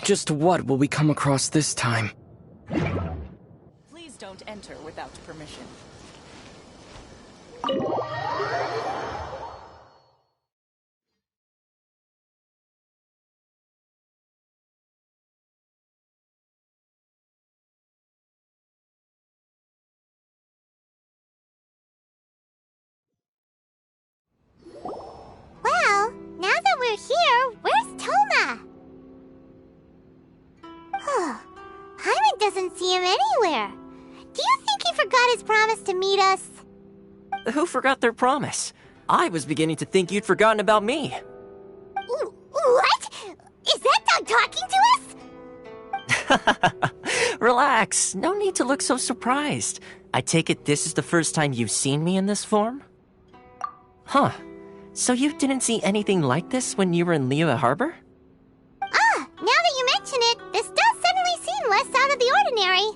Just what will we come across this time? Please don't enter without permission. Well, now that we're here, where's Toma? Paimon doesn't see him anywhere. Do you think he forgot his promise to meet us? Who forgot their promise? I was beginning to think you'd forgotten about me. What? Is that dog talking to us? Relax, no need to look so surprised. I take it this is the first time you've seen me in this form? Huh. So you didn't see anything like this when you were in Liyue Harbor? Now that you mention it, this does suddenly seem less out of the ordinary.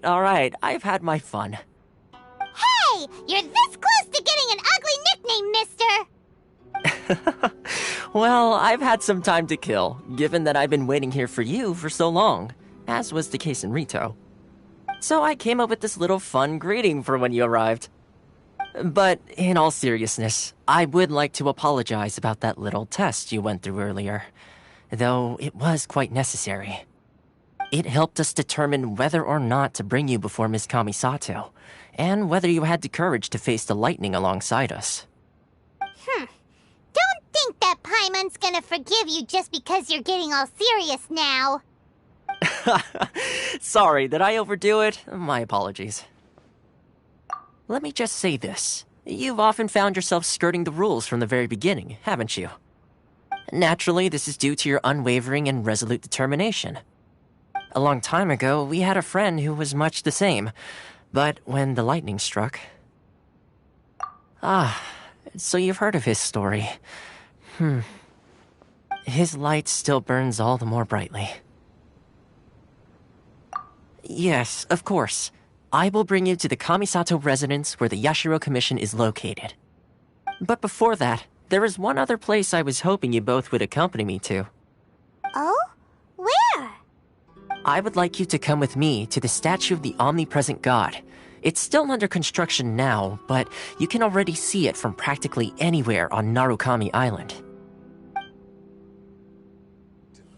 Alright, I've had my fun. Hey! You're this close to getting an ugly nickname, mister! Well, I've had some time to kill, given that I've been waiting here for you for so long, as was the case in Rito. So I came up with this little fun greeting for when you arrived. But in all seriousness, I would like to apologize about that little test you went through earlier, though it was quite necessary. It helped us determine whether or not to bring you before Miss Kamisato, and whether you had the courage to face the lightning alongside us. Don't think that Paimon's gonna forgive you just because you're getting all serious now. Sorry, did I overdo it? My apologies. Let me just say this. You've often found yourself skirting the rules from the very beginning, haven't you? Naturally, this is due to your unwavering and resolute determination. A long time ago, we had a friend who was much the same, but when the lightning struck... so you've heard of his story. His light still burns all the more brightly. Yes, of course. I will bring you to the Kamisato residence where the Yashiro Commission is located. But before that, there is one other place I was hoping you both would accompany me to. Oh? Where? I would like you to come with me to the statue of the omnipresent god. It's still under construction now, but you can already see it from practically anywhere on Narukami Island.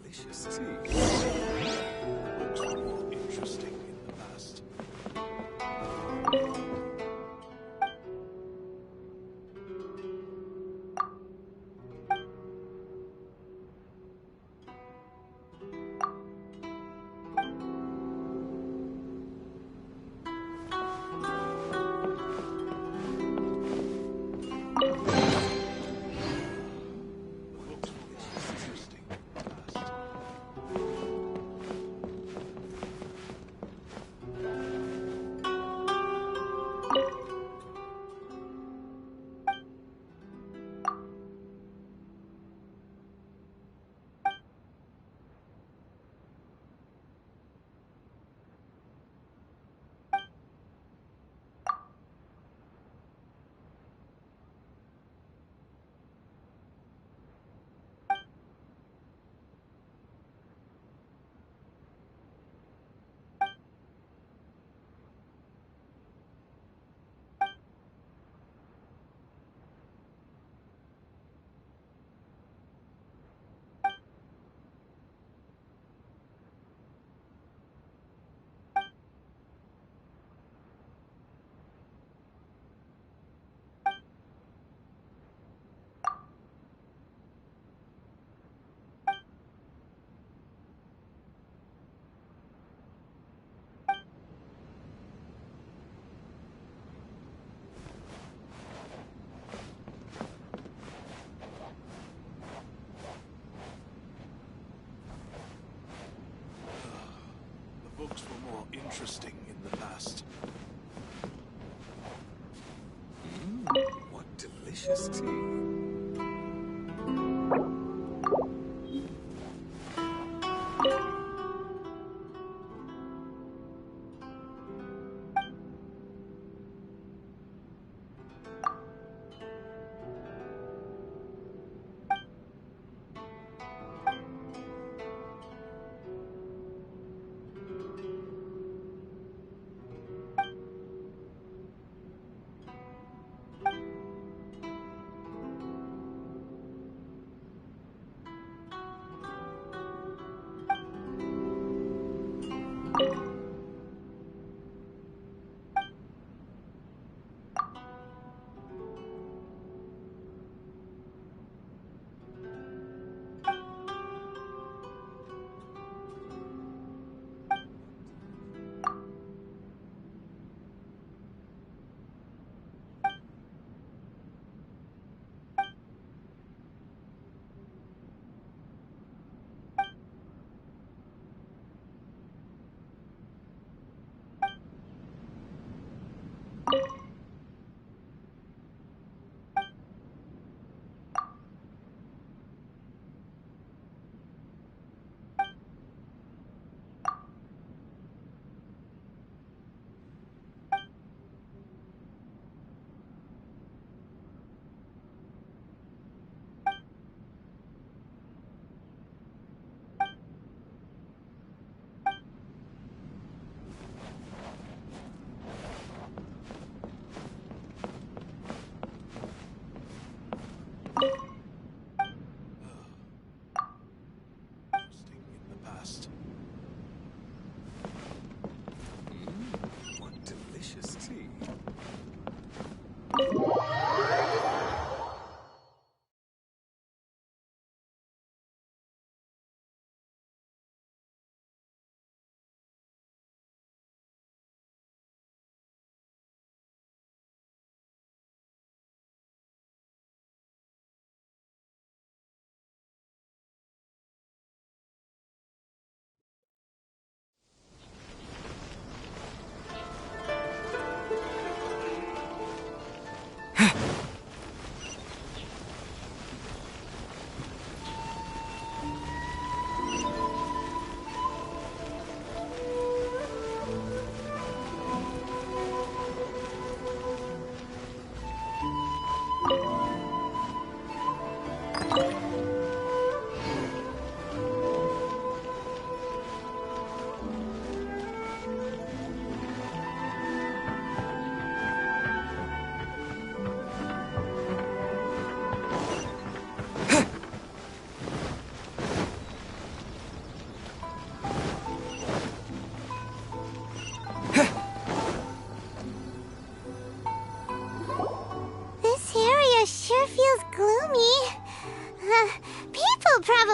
Delicious tea. Interesting in the past. Books were more interesting in the past. What delicious tea.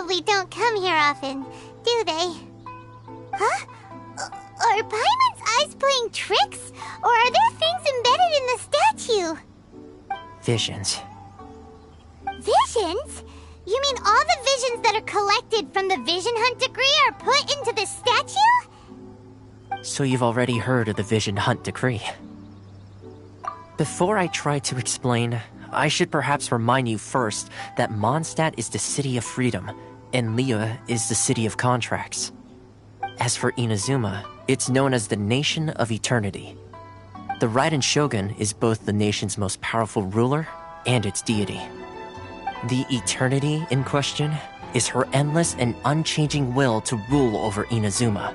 probably don't come here often, do they? Huh? Are Paimon's eyes playing tricks? Or are there things embedded in the statue? Visions. Visions? You mean all the visions that are collected from the Vision Hunt decree are put into this statue? So you've already heard of the Vision Hunt decree. Before I try to explain, I should perhaps remind you first that Mondstadt is the city of freedom, and Liyue is the city of contracts. As for Inazuma, it's known as the Nation of Eternity. The Raiden Shogun is both the nation's most powerful ruler and its deity. The Eternity in question is her endless and unchanging will to rule over Inazuma.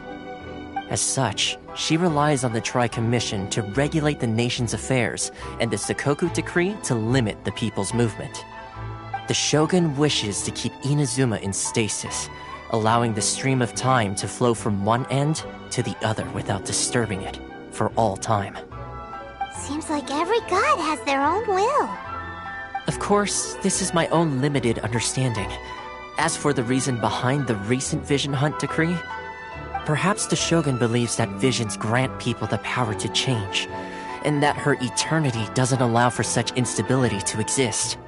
As such, she relies on the Tri-Commission to regulate the nation's affairs and the Sakoku Decree to limit the people's movement. The Shogun wishes to keep Inazuma in stasis, allowing the stream of time to flow from one end to the other without disturbing it for all time. Seems like every god has their own will. Of course, this is my own limited understanding. As for the reason behind the recent Vision Hunt decree, perhaps the Shogun believes that visions grant people the power to change, and that her eternity doesn't allow for such instability to exist.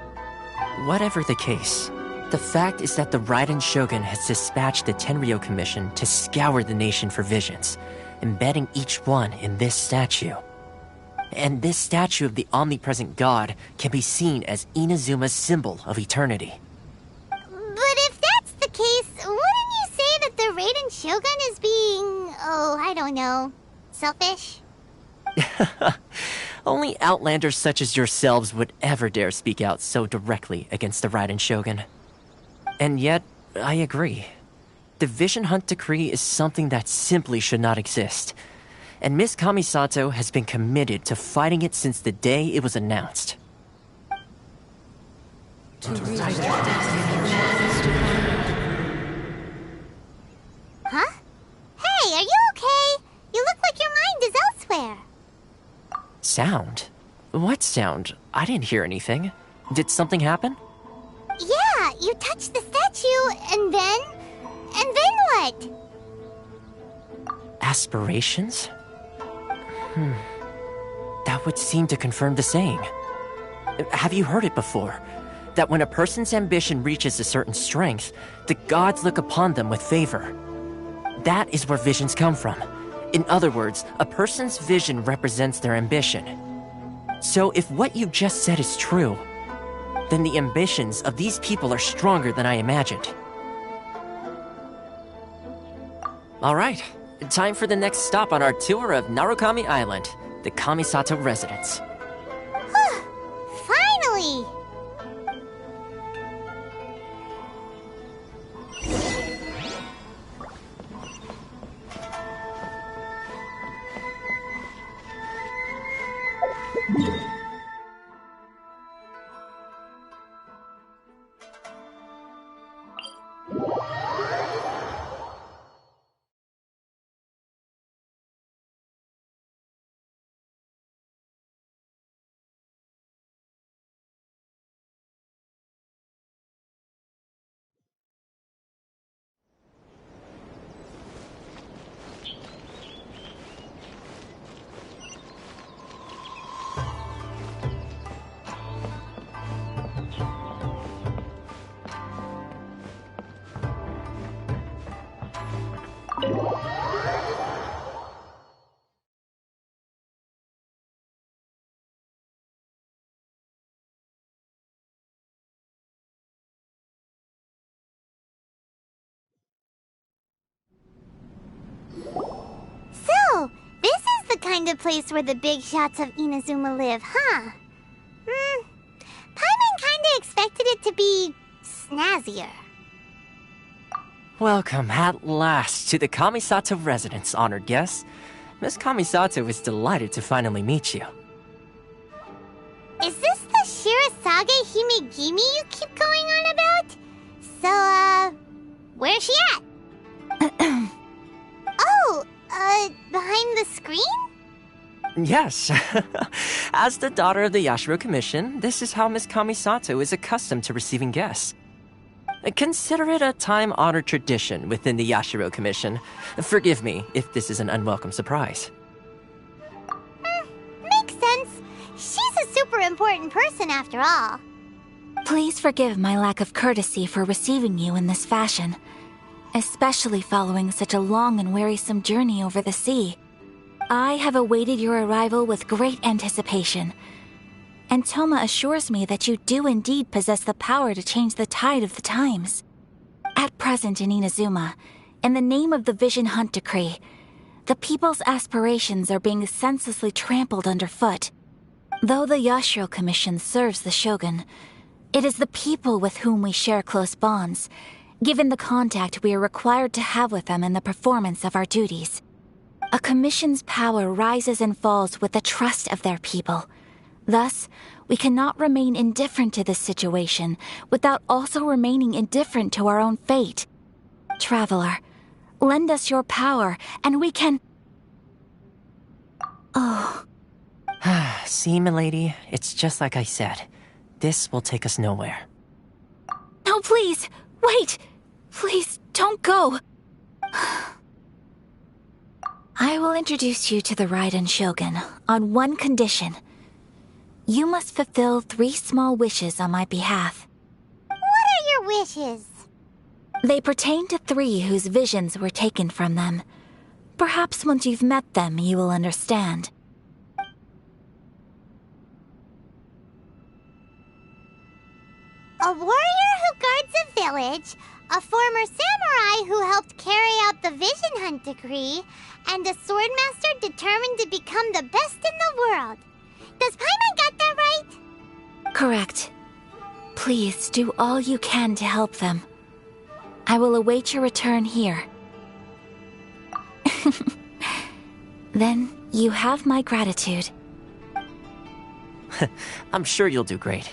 Whatever the case, the fact is that the Raiden Shogun has dispatched the Tenryou Commission to scour the nation for visions, embedding each one in this statue. And this statue of the omnipresent god can be seen as Inazuma's symbol of eternity. But if that's the case, wouldn't you say that the Raiden Shogun is being, I don't know, selfish? Only outlanders such as yourselves would ever dare speak out so directly against the Raiden Shogun. And yet, I agree. The Vision Hunt decree is something that simply should not exist. And Miss Kamisato has been committed to fighting it since the day it was announced. Huh? Hey, are you okay? You look like your mind is elsewhere. Sound? What sound? I didn't hear anything. Did something happen? Yeah, you touched the statue, and then what? Aspirations? That would seem to confirm the saying. Have you heard it before? That when a person's ambition reaches a certain strength, the gods look upon them with favor. That is where visions come from. In other words, a person's vision represents their ambition. So if what you just said is true, then the ambitions of these people are stronger than I imagined. Alright, time for the next stop on our tour of Narukami Island, the Kamisato residence. Finally! So, this is the kind of place where the big shots of Inazuma live, huh? Paimon kinda expected it to be snazzier. Welcome at last to the Kamisato residence, honored guests. Miss Kamisato is delighted to finally meet you. Is this the Shirasage Himegimi you keep going on about? So, where's she at? Behind the screen? Yes. As the daughter of the Yashiro Commission, this is how Miss Kamisato is accustomed to receiving guests. Consider it a time-honored tradition within the Yashiro Commission. Forgive me if this is an unwelcome surprise. Makes sense. She's a super important person after all. Please forgive my lack of courtesy for receiving you in this fashion, especially following such a long and wearisome journey over the sea. I have awaited your arrival with great anticipation, and Toma assures me that you do indeed possess the power to change the tide of the times. At present in Inazuma, in the name of the Vision Hunt Decree, the people's aspirations are being senselessly trampled underfoot. Though the Yashiro Commission serves the Shogun, it is the people with whom we share close bonds, given the contact we are required to have with them in the performance of our duties. A commission's power rises and falls with the trust of their people. Thus, we cannot remain indifferent to this situation without also remaining indifferent to our own fate. Traveler, lend us your power, and we can... Oh. See, milady, it's just like I said. This will take us nowhere. No, please! Wait! Please, don't go! I will introduce you to the Raiden Shogun on one condition. You must fulfill 3 small wishes on my behalf. What are your wishes? They pertain to 3 whose visions were taken from them. Perhaps once you've met them, you will understand. A warrior who guards a village, a former samurai who helped carry out the Vision Hunt Decree, and a swordmaster determined to become the best in the world. Does Paimon got that right? Correct. Please do all you can to help them. I will await your return here. Then you have my gratitude. I'm sure you'll do great.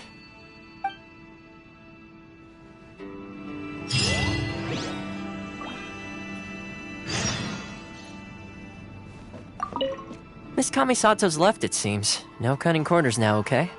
Miss Kamisato's left, it seems. No cutting corners now, okay?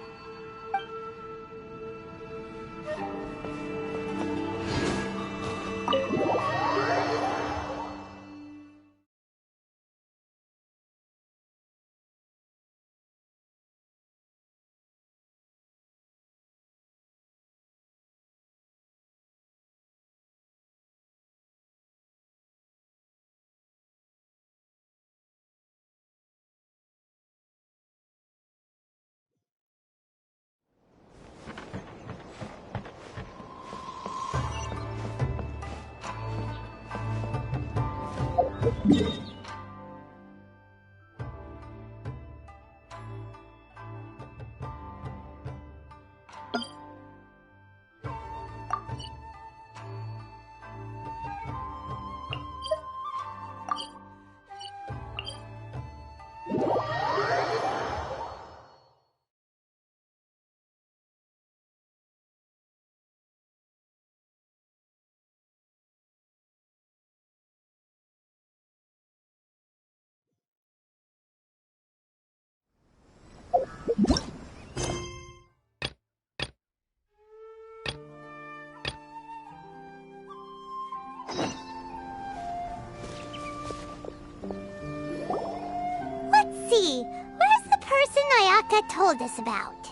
Where's the person Ayaka told us about?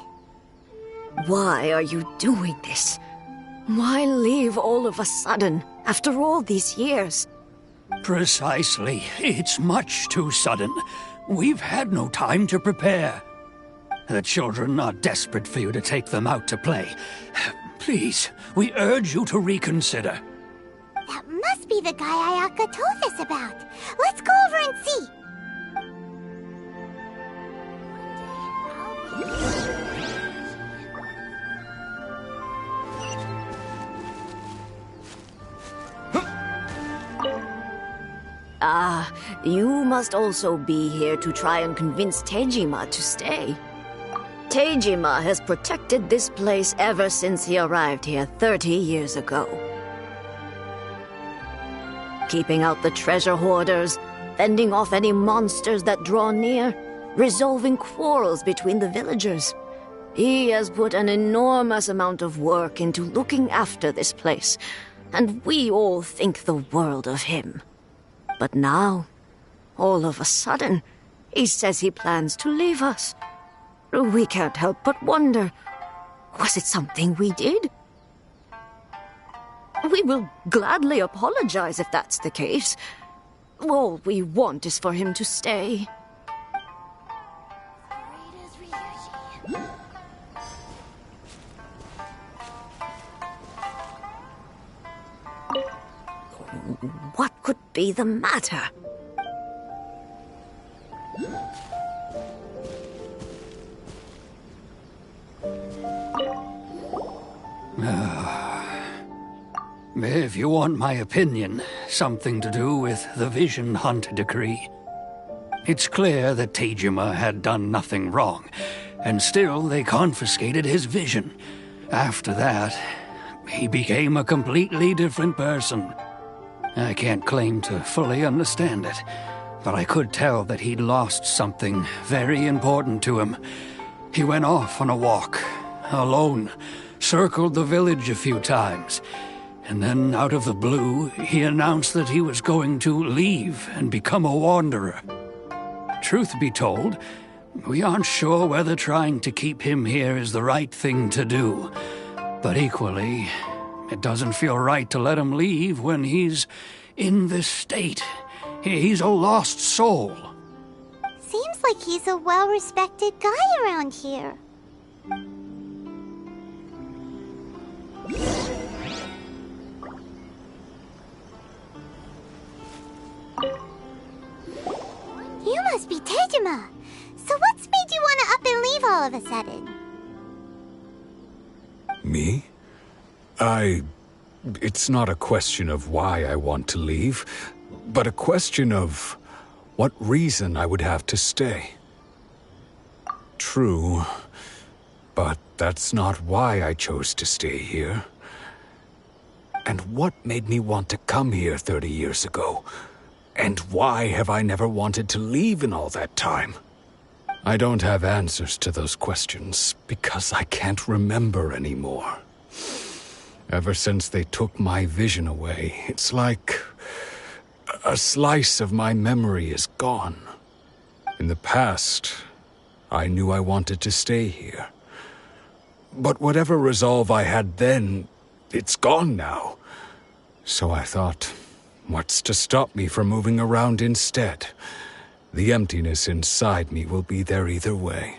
Why are you doing this? Why leave all of a sudden, after all these years? Precisely. It's much too sudden. We've had no time to prepare. The children are desperate for you to take them out to play. Please, we urge you to reconsider. That must be the guy Ayaka told us about. Let's go over and see. You must also be here to try and convince Teijima to stay. Teijima has protected this place ever since he arrived here 30 years ago. Keeping out the treasure hoarders, fending off any monsters that draw near, resolving quarrels between the villagers. He has put an enormous amount of work into looking after this place, and we all think the world of him. But now, all of a sudden, he says he plans to leave us. We can't help but wonder, was it something we did? We will gladly apologize if that's the case. All we want is for him to stay. What could be the matter? If you want my opinion, something to do with the Vision Hunt decree. It's clear that Tejima had done nothing wrong, and still they confiscated his vision. After that, he became a completely different person. I can't claim to fully understand it, but I could tell that he'd lost something very important to him. He went off on a walk, alone, circled the village a few times, and then out of the blue, he announced that he was going to leave and become a wanderer. Truth be told, we aren't sure whether trying to keep him here is the right thing to do, but equally, it doesn't feel right to let him leave when he's in this state. He's a lost soul. Seems like he's a well-respected guy around here. You must be Tejima. So what's made you want to up and leave all of a sudden? Me? It's not a question of why I want to leave, but a question of what reason I would have to stay. True, but that's not why I chose to stay here. And what made me want to come here 30 years ago? And why have I never wanted to leave in all that time? I don't have answers to those questions because I can't remember anymore. Ever since they took my vision away, it's like a slice of my memory is gone. In the past, I knew I wanted to stay here. But whatever resolve I had then, it's gone now. So I thought, what's to stop me from moving around instead? The emptiness inside me will be there either way.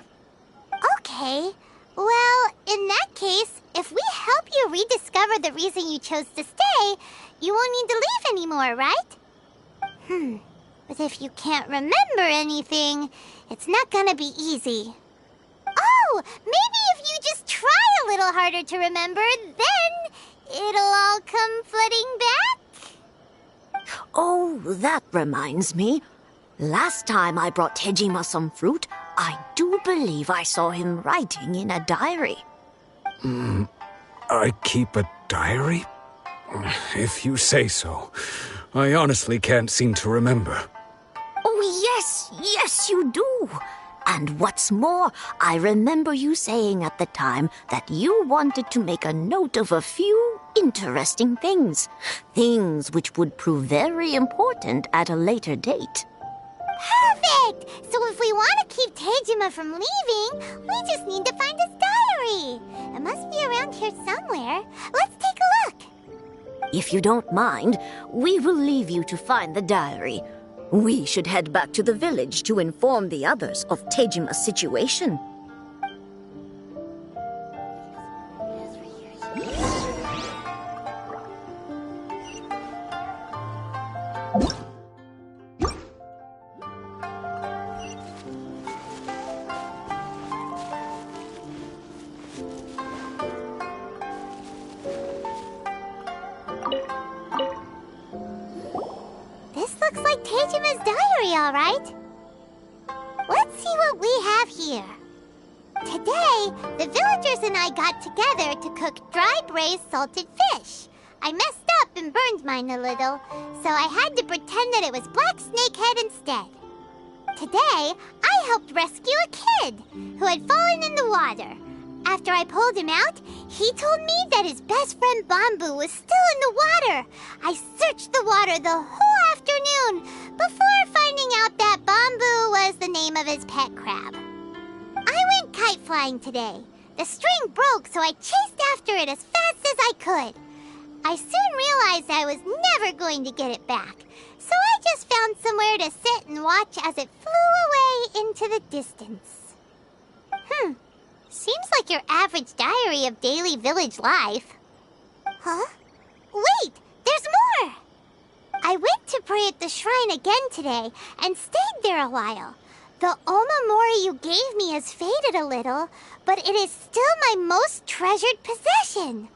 Okay. Well, in that case, if we help you rediscover the reason you chose to stay, you won't need to leave anymore, right? But if you can't remember anything, it's not gonna be easy. Oh, maybe if you just try a little harder to remember, then it'll all come flooding back? Oh, that reminds me. Last time I brought Tejima some fruit, I do believe I saw him writing in a diary. I keep a diary? If you say so. I honestly can't seem to remember. Oh, yes, you do. And what's more, I remember you saying at the time that you wanted to make a note of a few interesting things. Things which would prove very important at a later date. Perfect! So if we want to keep Tejima from leaving, we just need to find his diary. It must be around here somewhere. Let's take a look. If you don't mind, we will leave you to find the diary. We should head back to the village to inform the others of Tejima's situation. Tejima's diary, all right. Let's see what we have here. Today, the villagers and I got together to cook dry braised salted fish. I messed up and burned mine a little, so I had to pretend that it was black snakehead instead. Today, I helped rescue a kid who had fallen in the water. After I pulled him out, he told me that his best friend Bamboo was still in the water. I searched the water the whole afternoon before finding out that Bamboo was the name of his pet crab. I went kite flying today. The string broke, so I chased after it as fast as I could. I soon realized I was never going to get it back, so I just found somewhere to sit and watch as it flew away into the distance. Seems like your average diary of daily village life. Huh? Wait, there's more! I went to pray at the shrine again today and stayed there a while. The omamori you gave me has faded a little, but it is still my most treasured possession.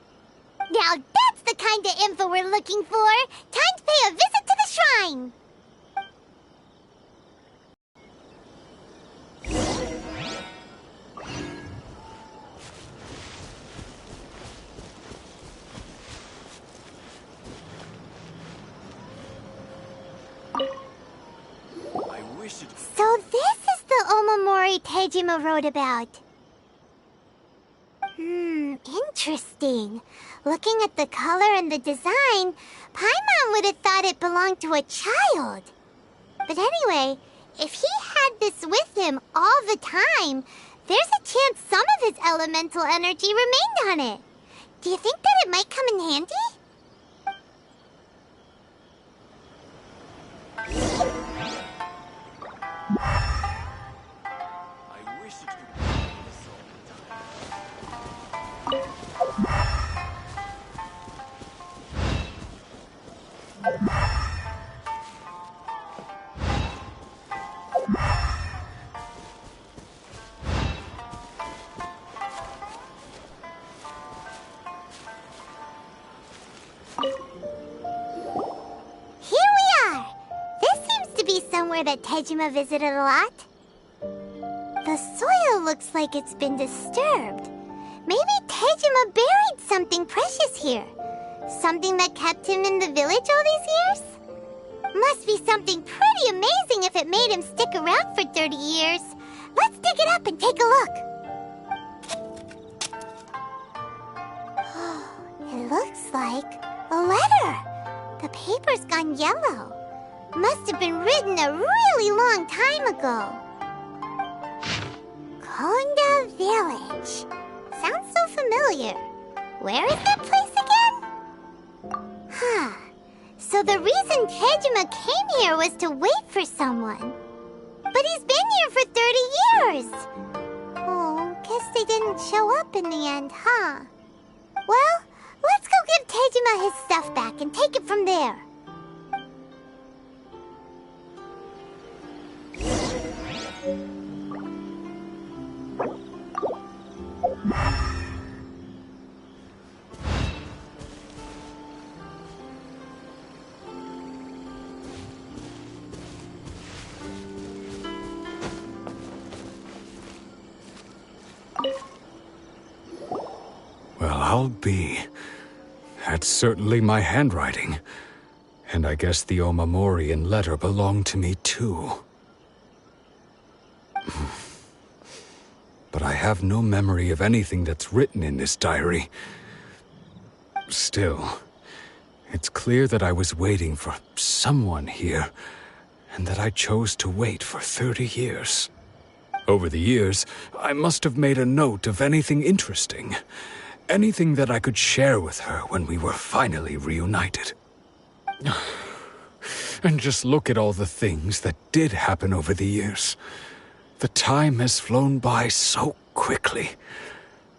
Now that's the kind of info we're looking for. Time to pay a visit to the shrine. So this is the omamori Tejima wrote about. Interesting. Looking at the color and the design, Paimon would have thought it belonged to a child. But anyway, if he had this with him all the time, there's a chance some of his elemental energy remained on it. Do you think that it might come in handy? That Tejima visited a lot. The soil looks like it's been disturbed. Maybe Tejima buried something precious here. Something that kept him in the village all these years? Must be something pretty amazing if it made him stick around for 30 years. Let's dig it up and take a look. It looks like a letter. The paper's gone yellow. Must have been written a really long time ago. Konda Village. Sounds so familiar. Where is that place again? So the reason Tejima came here was to wait for someone. But he's been here for 30 years. Oh, guess they didn't show up in the end, huh? Well, let's go give Tejima his stuff back and take it from there. Well, I'll be. That's certainly my handwriting. And I guess the omamori and letter belong to me too. But I have no memory of anything that's written in this diary. Still, it's clear that I was waiting for someone here, and that I chose to wait for 30 years. Over the years, I must have made a note of anything interesting. Anything that I could share with her when we were finally reunited. And just look at all the things that did happen over the years. The time has flown by so quickly.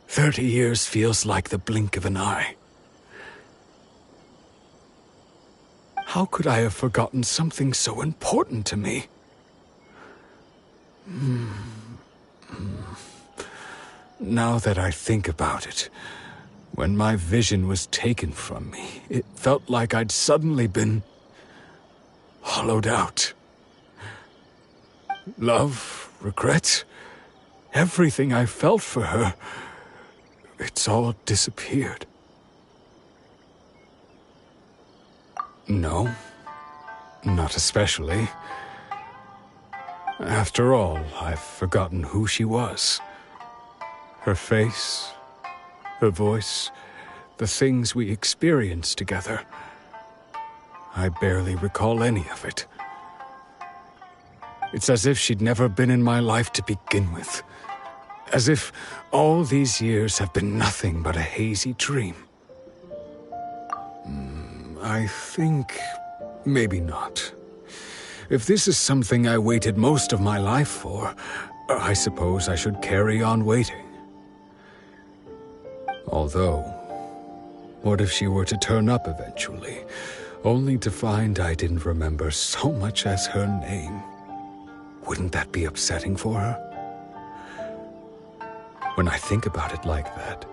30 years feels like the blink of an eye. How could I have forgotten something so important to me? Now that I think about it, when my vision was taken from me, it felt like I'd suddenly been hollowed out. Love, regret, everything I felt for her, it's all disappeared. No, not especially. After all, I've forgotten who she was. Her face, her voice, the things we experienced together. I barely recall any of it. It's as if she'd never been in my life to begin with. As if all these years have been nothing but a hazy dream. I think maybe not. If this is something I waited most of my life for, I suppose I should carry on waiting. Although, what if she were to turn up eventually, only to find I didn't remember so much as her name? Wouldn't that be upsetting for her? When I think about it like that,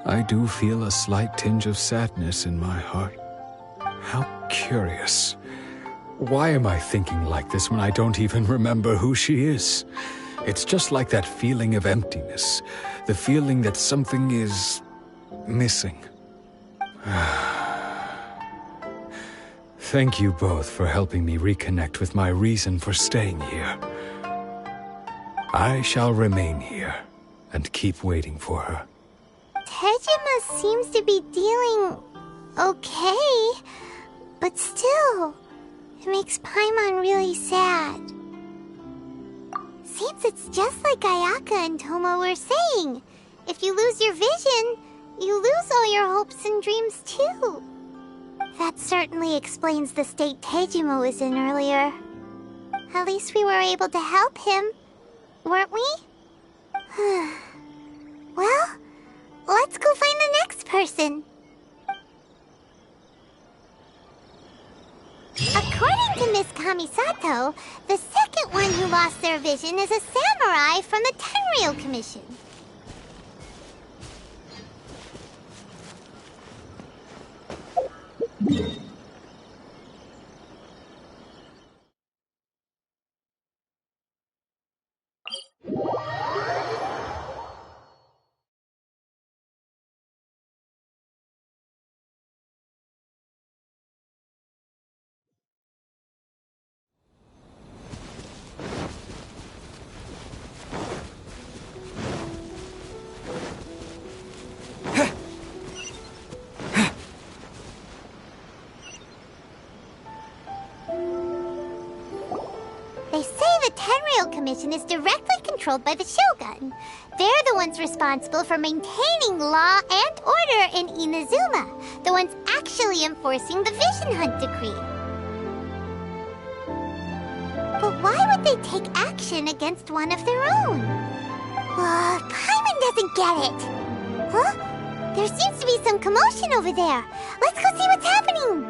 I do feel a slight tinge of sadness in my heart. How curious. Why am I thinking like this when I don't even remember who she is? It's just like that feeling of emptiness, the feeling that something is missing. Thank you both for helping me reconnect with my reason for staying here. I shall remain here and keep waiting for her. Tejima seems to be dealing okay, but still, it makes Paimon really sad. Seems it's just like Ayaka and Toma were saying. If you lose your vision, you lose all your hopes and dreams too. That certainly explains the state Tejima was in earlier. At least we were able to help him, weren't we? Well, let's go find the next person. According to Miss Kamisato, the second one who lost their vision is a samurai from the Tenryou Commission. Commission is directly controlled by the Shogun. They're the ones responsible for maintaining law and order in Inazuma, the ones actually enforcing the Vision Hunt decree. But why would they take action against one of their own? Paimon doesn't get it. Huh? There seems to be some commotion over there. Let's go see what's happening.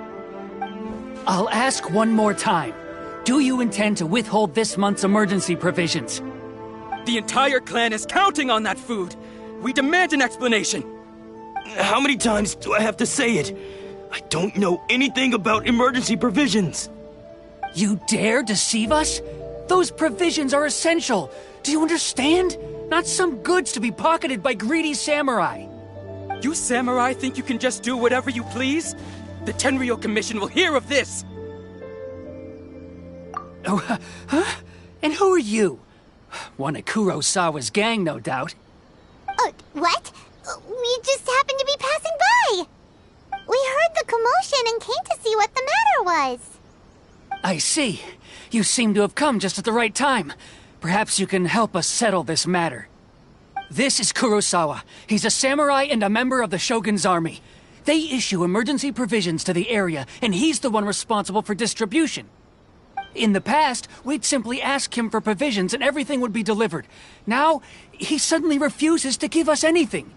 I'll ask one more time. Do you intend to withhold this month's emergency provisions? The entire clan is counting on that food. We demand an explanation. How many times do I have to say it? I don't know anything about emergency provisions. You dare deceive us? Those provisions are essential. Do you understand? Not some goods to be pocketed by greedy samurai. You samurai think you can just do whatever you please? The Tenryou Commission will hear of this. Oh, huh? And who are you? One of Kurosawa's gang, no doubt. What? We just happened to be passing by. We heard the commotion and came to see what the matter was. I see. You seem to have come just at the right time. Perhaps you can help us settle this matter. This is Kurosawa. He's a samurai and a member of the Shogun's army. They issue emergency provisions to the area, and he's the one responsible for distribution. In the past, we'd simply ask him for provisions and everything would be delivered. Now, he suddenly refuses to give us anything.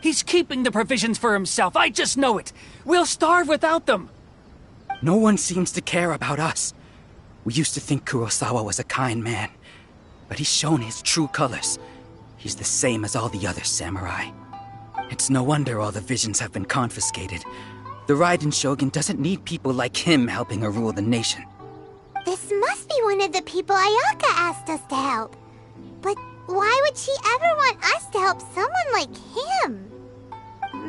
He's keeping the provisions for himself, I just know it. We'll starve without them. No one seems to care about us. We used to think Kurosawa was a kind man, but he's shown his true colors. He's the same as all the other samurai. It's no wonder all the visions have been confiscated. The Raiden Shogun doesn't need people like him helping her rule the nation. This must be one of the people Ayaka asked us to help. But why would she ever want us to help someone like him?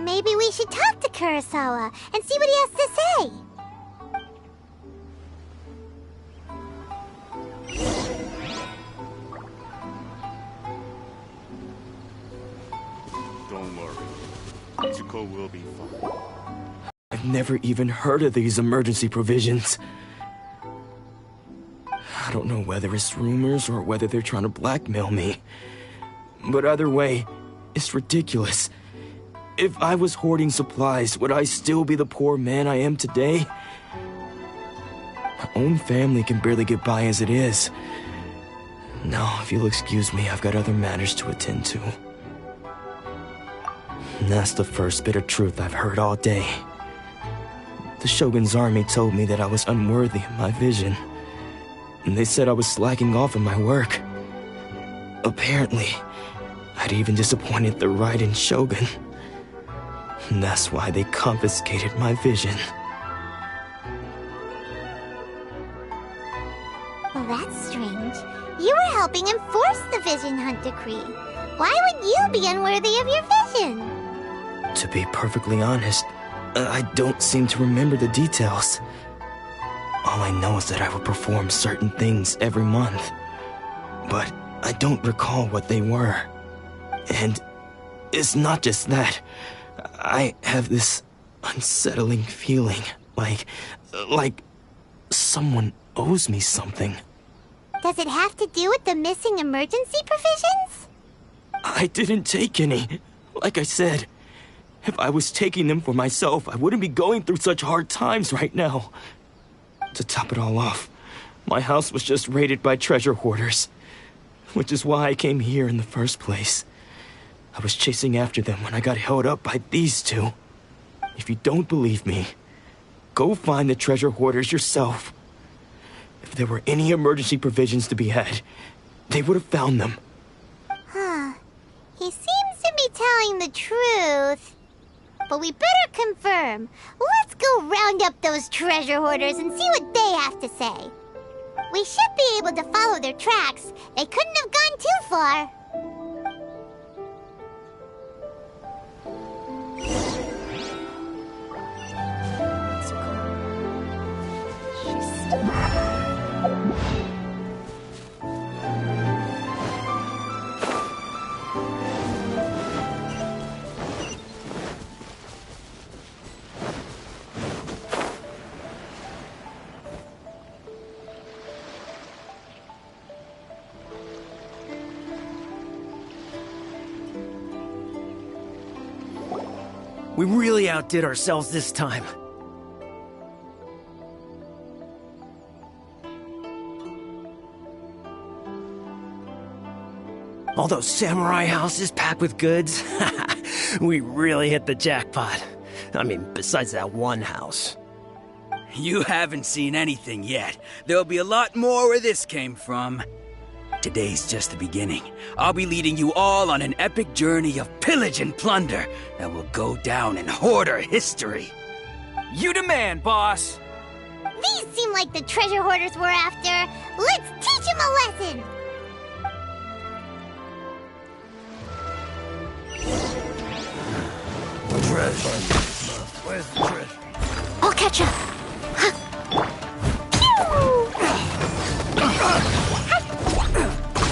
Maybe we should talk to Kurosawa and see what he has to say. Don't worry. Izuko will be fine. I've never even heard of these emergency provisions. I don't know whether it's rumors or whether they're trying to blackmail me. But either way, it's ridiculous. If I was hoarding supplies, would I still be the poor man I am today? My own family can barely get by as it is. Now, if you'll excuse me, I've got other matters to attend to. And that's the first bit of truth I've heard all day. The Shogun's army told me that I was unworthy of my vision. And they said I was slacking off in my work. Apparently, I'd even disappointed the Raiden Shogun. And that's why they confiscated my vision. Well, that's strange. You were helping enforce the Vision Hunt decree. Why would you be unworthy of your vision? To be perfectly honest, I don't seem to remember the details. All I know is that I would perform certain things every month. But I don't recall what they were. And it's not just that. I have this unsettling feeling, like someone owes me something. Does it have to do with the missing emergency provisions? I didn't take any. Like I said, if I was taking them for myself, I wouldn't be going through such hard times right now. To top it all off, my house was just raided by treasure hoarders, which is why I came here in the first place. I was chasing after them when I got held up by these two. If you don't believe me, go find the treasure hoarders yourself. If there were any emergency provisions to be had, they would have found them. Huh. He seems to be telling the truth. But we better confirm. Let's go round up those treasure hoarders and see what they have to say. We should be able to follow their tracks. They couldn't have gone too far. We really outdid ourselves this time. All those samurai houses packed with goods. We really hit the jackpot. I mean, besides that one house. You haven't seen anything yet. There'll be a lot more where this came from. Today's just the beginning. I'll be leading you all on an epic journey of pillage and plunder that will go down in hoarder history. You demand, boss! These seem like the treasure hoarders we're after. Let's teach them a lesson! Where's the treasure? I'll catch up.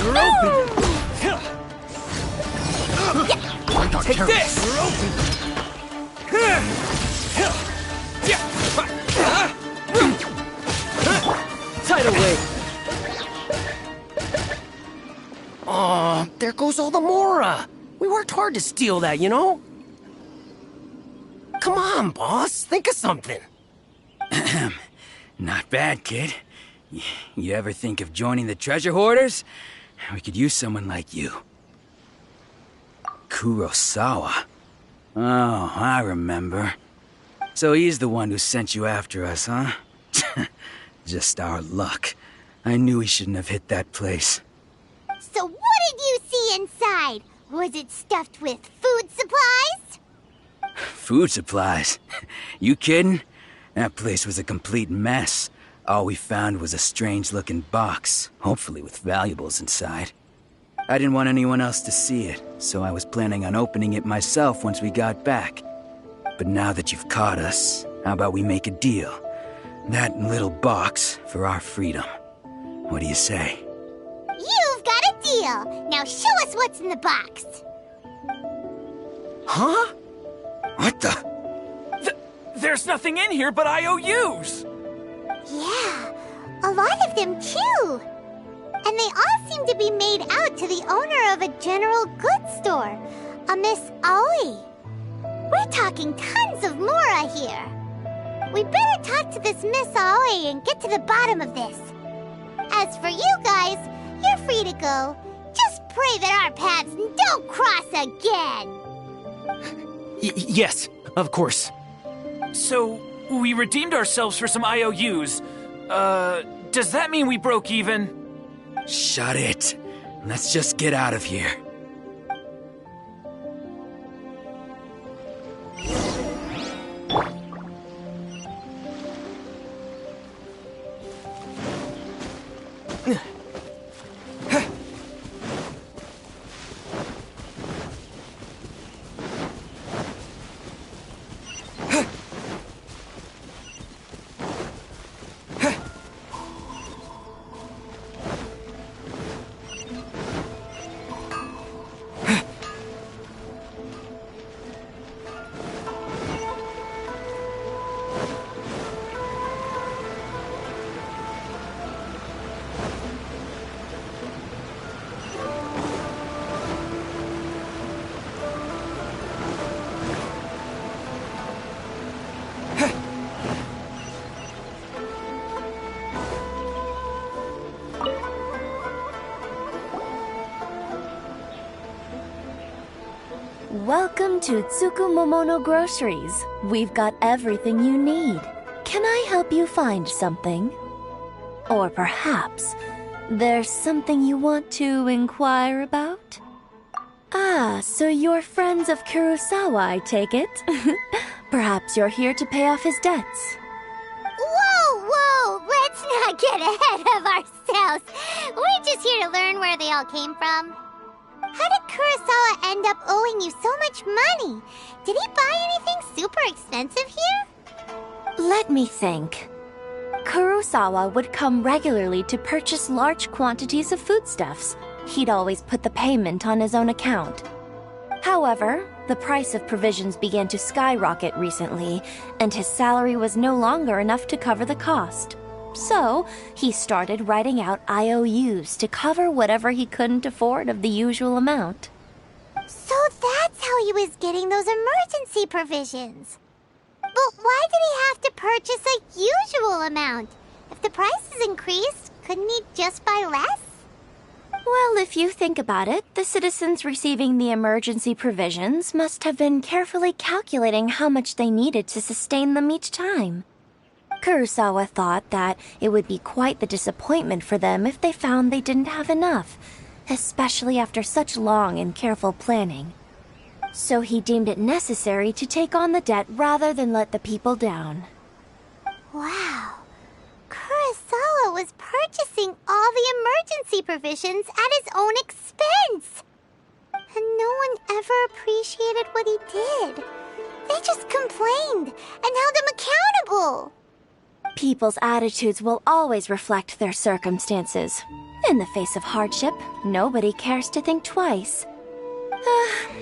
You're open! Take this! You're open! Tight away! Aw, there goes all the Mora! We worked hard to steal that, you know? Come on, boss. Think of something. Not bad, kid. You ever think of joining the treasure hoarders? We could use someone like you. Kurosawa. Oh, I remember. So he's the one who sent you after us, huh? Just our luck. I knew he shouldn't have hit that place. So what did you see inside? Was it stuffed with food supplies? Food supplies? You kidding? That place was a complete mess. All we found was a strange-looking box, hopefully with valuables inside. I didn't want anyone else to see it, so I was planning on opening it myself once we got back. But now that you've caught us, how about we make a deal? That little box for our freedom. What do you say? You've got a deal! Now show us what's in the box! Huh? What the? There's nothing in here but IOUs! Yeah, a lot of them too. And they all seem to be made out to the owner of a general goods store, a Miss Aoi. We're talking tons of Mora here. We better talk to this Miss Aoi and get to the bottom of this. As for you guys, you're free to go. Just pray that our paths don't cross again. Yes, of course. So, we redeemed ourselves for some IOUs. Does that mean we broke even? Shut it. Let's just get out of here. Welcome to Tsukumomono Groceries. We've got everything you need. Can I help you find something? Or perhaps there's something you want to inquire about? Ah, so you're friends of Kurosawa, I take it? Perhaps you're here to pay off his debts. Whoa! Let's not get ahead of ourselves. We're just here to learn where they all came from. How did Kurosawa end up owing you so much money? Did he buy anything super expensive here? Let me think. Kurosawa would come regularly to purchase large quantities of foodstuffs. He'd always put the payment on his own account. However, the price of provisions began to skyrocket recently, and his salary was no longer enough to cover the cost. So, he started writing out IOUs to cover whatever he couldn't afford of the usual amount. So that's how he was getting those emergency provisions. But why did he have to purchase a usual amount? If the prices increased, couldn't he just buy less? Well, if you think about it, the citizens receiving the emergency provisions must have been carefully calculating how much they needed to sustain them each time. Kurosawa thought that it would be quite the disappointment for them if they found they didn't have enough, especially after such long and careful planning. So he deemed it necessary to take on the debt rather than let the people down. Wow. Kurosawa was purchasing all the emergency provisions at his own expense. And no one ever appreciated what he did. They just complained and held him accountable. People's attitudes will always reflect their circumstances. In the face of hardship, nobody cares to think twice.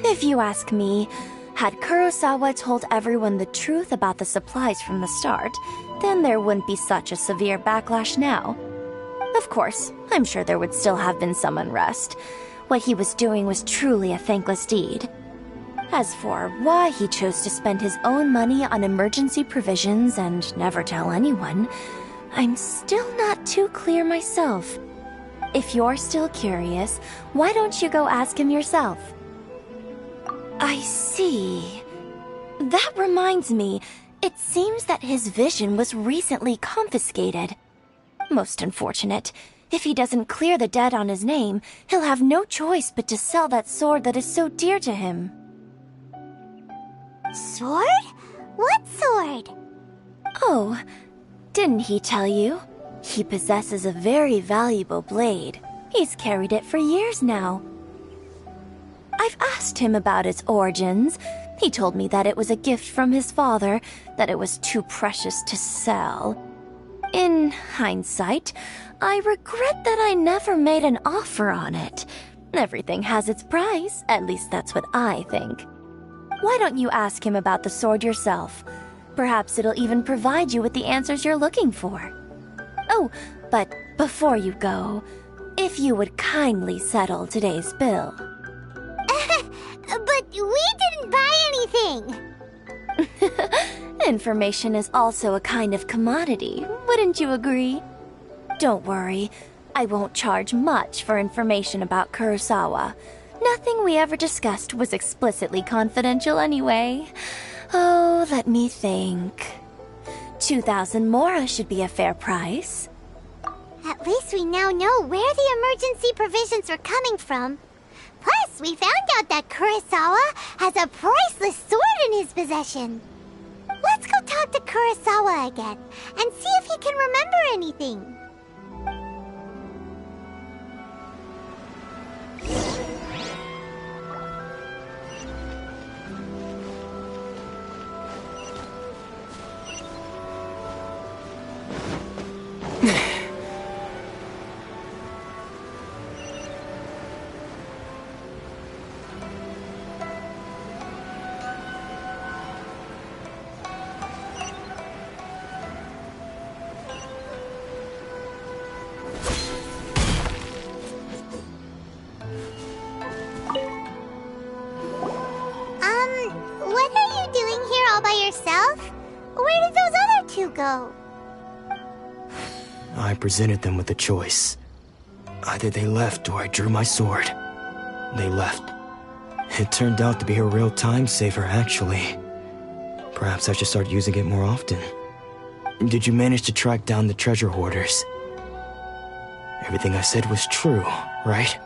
If you ask me, had Kurosawa told everyone the truth about the supplies from the start, then there wouldn't be such a severe backlash now. Of course, I'm sure there would still have been some unrest. What he was doing was truly a thankless deed. As for why he chose to spend his own money on emergency provisions and never tell anyone, I'm still not too clear myself. If you're still curious, why don't you go ask him yourself? I see. That reminds me, it seems that his vision was recently confiscated. Most unfortunate. If he doesn't clear the debt on his name, he'll have no choice but to sell that sword that is so dear to him. Sword? What sword? Oh, didn't he tell you? He possesses a very valuable blade. He's carried it for years now. I've asked him about its origins. He told me that it was a gift from his father, that it was too precious to sell. In hindsight, I regret that I never made an offer on it. Everything has its price, at least that's what I think. Why don't you ask him about the sword yourself? Perhaps it'll even provide you with the answers you're looking for. Oh, but before you go, if you would kindly settle today's bill. But we didn't buy anything! Information is also a kind of commodity, wouldn't you agree? Don't worry, I won't charge much for information about Kurosawa. Nothing we ever discussed was explicitly confidential anyway. Oh, let me think. 2,000 mora should be a fair price. At least we now know where the emergency provisions are coming from. Plus, we found out that Kurosawa has a priceless sword in his possession. Let's go talk to Kurosawa again and see if he can remember anything. What are you doing here all by yourself? Where did those other two go? I presented them with a choice. Either they left or I drew my sword. They left. It turned out to be a real time saver, actually. Perhaps I should start using it more often. Did you manage to track down the treasure hoarders? Everything I said was true, right?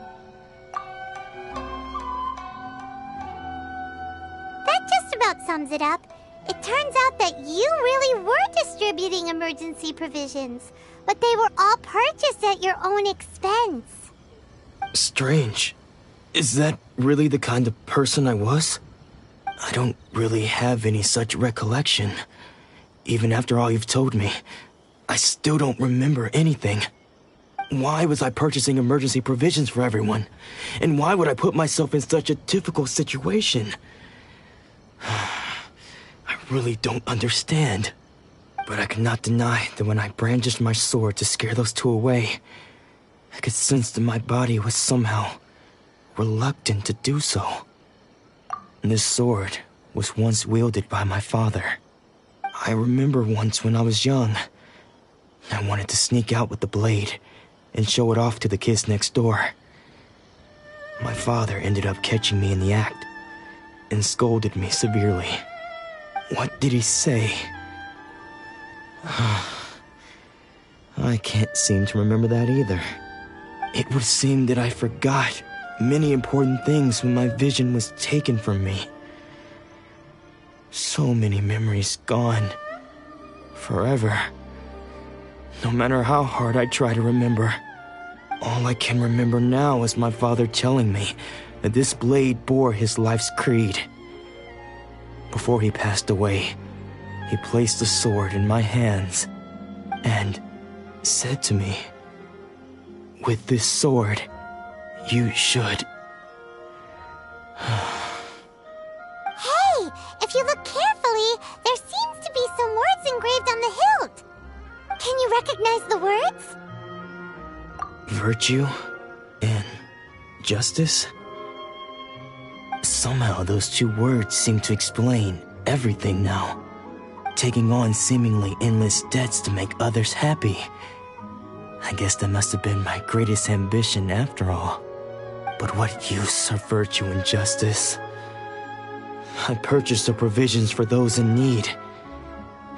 That just about sums it up. It turns out that you really were distributing emergency provisions, but they were all purchased at your own expense. Strange. Is that really the kind of person I was? I don't really have any such recollection. Even after all you've told me, I still don't remember anything. Why was I purchasing emergency provisions for everyone? And why would I put myself in such a difficult situation? I really don't understand. But I cannot deny that when I brandished my sword to scare those two away, I could sense that my body was somehow reluctant to do so. This sword was once wielded by my father. I remember once when I was young, I wanted to sneak out with the blade and show it off to the kids next door. My father ended up catching me in the act and scolded me severely. What did he say? I can't seem to remember that either. It would seem that I forgot many important things when my vision was taken from me. So many memories gone. Forever. No matter how hard I try to remember, all I can remember now is my father telling me that this blade bore his life's creed. Before he passed away, he placed the sword in my hands and said to me, "With this sword, you should..." Hey, if you look carefully, there seems to be some words engraved on the hilt. Can you recognize the words? Virtue and justice? Somehow those two words seem to explain everything now. Taking on seemingly endless debts to make others happy. I guess that must have been my greatest ambition after all. But what use are virtue and justice? I purchased the provisions for those in need,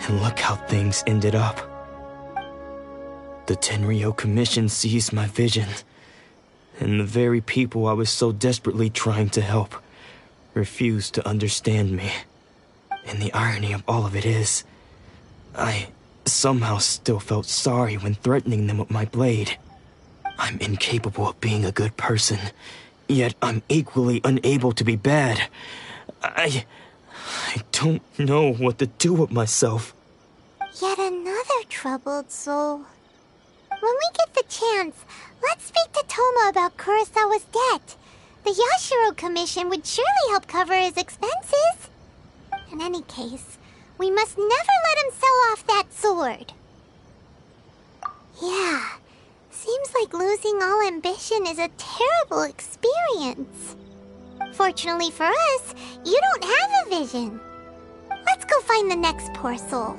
and look how things ended up. The Tenryo Commission seized my vision, and the very people I was so desperately trying to help refused to understand me. And the irony of all of it is, I somehow still felt sorry when threatening them with my blade. I'm incapable of being a good person, yet I'm equally unable to be bad. I don't know what to do with myself. Yet another troubled soul. When we get the chance, let's speak to Toma about Kurosawa's debt. The Yashiro Commission would surely help cover his expenses. In any case, we must never let him sell off that sword. Yeah, seems like losing all ambition is a terrible experience. Fortunately for us, you don't have a vision. Let's go find the next poor soul.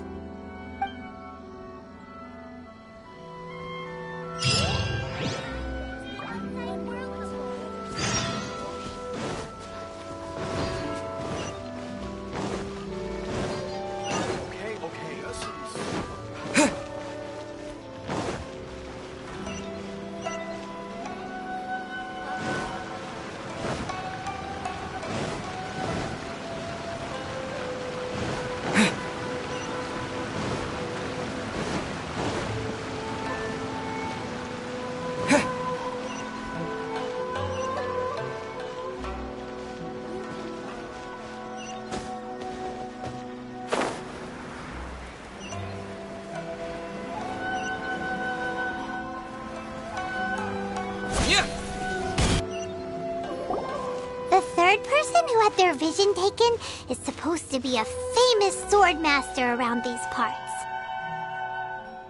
The third person who had their vision taken is supposed to be a famous sword master around these parts.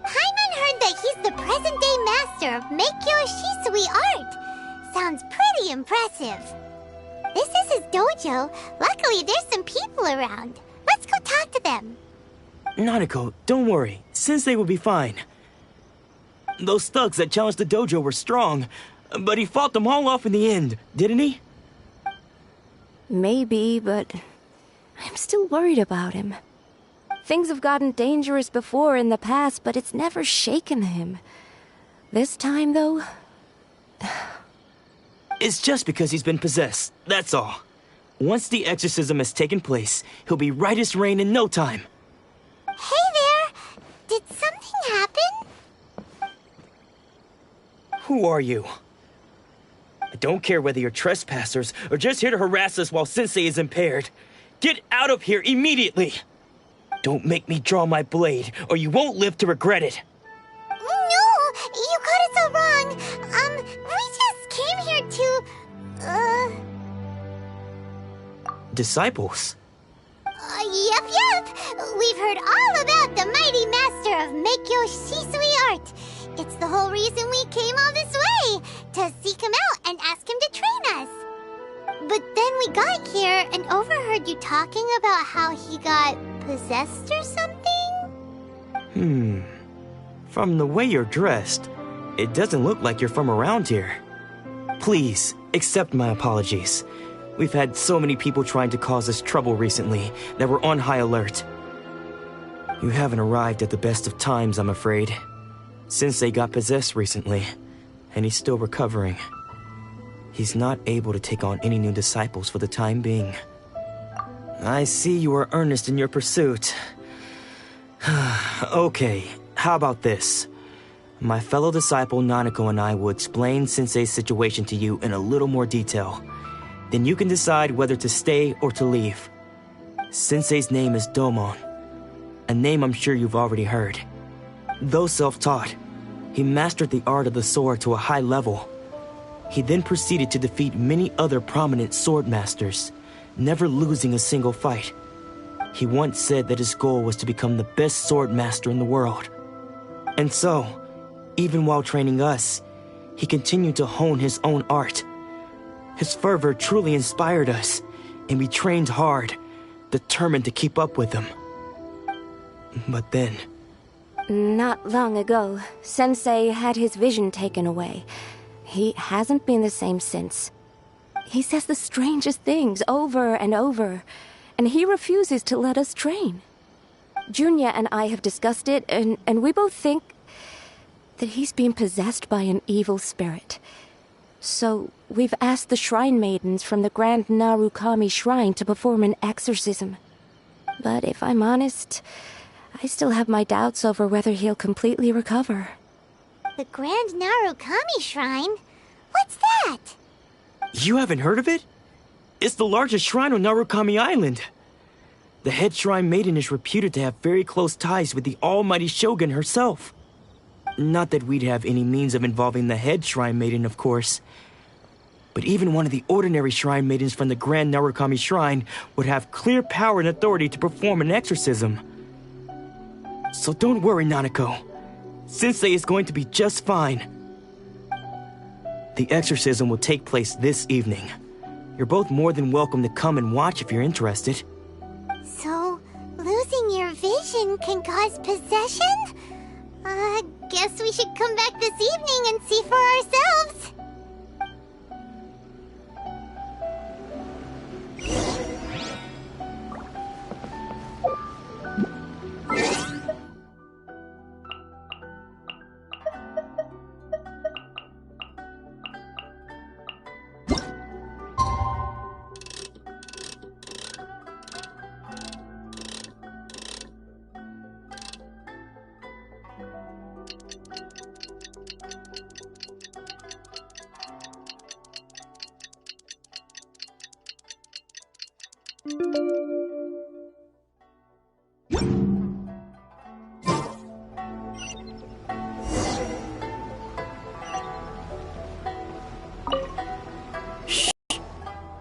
Paimon heard that he's the present-day master of Meikyo Shisui art. Sounds pretty impressive. This is his dojo. Luckily, there's some people around. Let's go talk to them. Nanako, don't worry. Sensei will be fine. Those thugs that challenged the dojo were strong, but he fought them all off in the end, didn't he? Maybe, but I'm still worried about him. Things have gotten dangerous before in the past, but it's never shaken him. This time, though... It's just because he's been possessed, that's all. Once the exorcism has taken place, he'll be right as rain in no time. Hey there! Did something happen? Who are you? I don't care whether you're trespassers or just here to harass us while Sensei is impaired. Get out of here immediately! Don't make me draw my blade, or you won't live to regret it. No! You got it so wrong! We just came here to... Disciples? Yep. We've heard all about the mighty master of Meikyo Shisui art. It's the whole reason we came all this way, to seek him out and ask him to train us. But then we got here and overheard you talking about how he got possessed or something? From the way you're dressed, it doesn't look like you're from around here. Please, accept my apologies. We've had so many people trying to cause us trouble recently that we're on high alert. You haven't arrived at the best of times, I'm afraid. Sensei got possessed recently, and he's still recovering. He's not able to take on any new disciples for the time being. I see you are earnest in your pursuit. Okay, how about this? My fellow disciple Nanako and I will explain Sensei's situation to you in a little more detail. Then you can decide whether to stay or to leave. Sensei's name is Domon, a name I'm sure you've already heard. Though self-taught, he mastered the art of the sword to a high level. He then proceeded to defeat many other prominent sword masters, never losing a single fight. He once said that his goal was to become the best sword master in the world. And so, even while training us, he continued to hone his own art. His fervor truly inspired us, and we trained hard, determined to keep up with him. But then... Not long ago, Sensei had his vision taken away. He hasn't been the same since. He says the strangest things over and over, and he refuses to let us train. Junya and I have discussed it, and we both think that he's been possessed by an evil spirit. So, we've asked the shrine maidens from the Grand Narukami Shrine to perform an exorcism. But if I'm honest, I still have my doubts over whether he'll completely recover. The Grand Narukami Shrine? What's that? You haven't heard of it? It's the largest shrine on Narukami Island. The head shrine maiden is reputed to have very close ties with the almighty Shogun herself. Not that we'd have any means of involving the head shrine maiden, of course. But even one of the ordinary shrine maidens from the Grand Narukami Shrine would have clear power and authority to perform an exorcism. So don't worry, Nanako. Sensei is going to be just fine. The exorcism will take place this evening. You're both more than welcome to come and watch if you're interested. So, losing your vision can cause possession? Guess we should come back this evening and see for ourselves.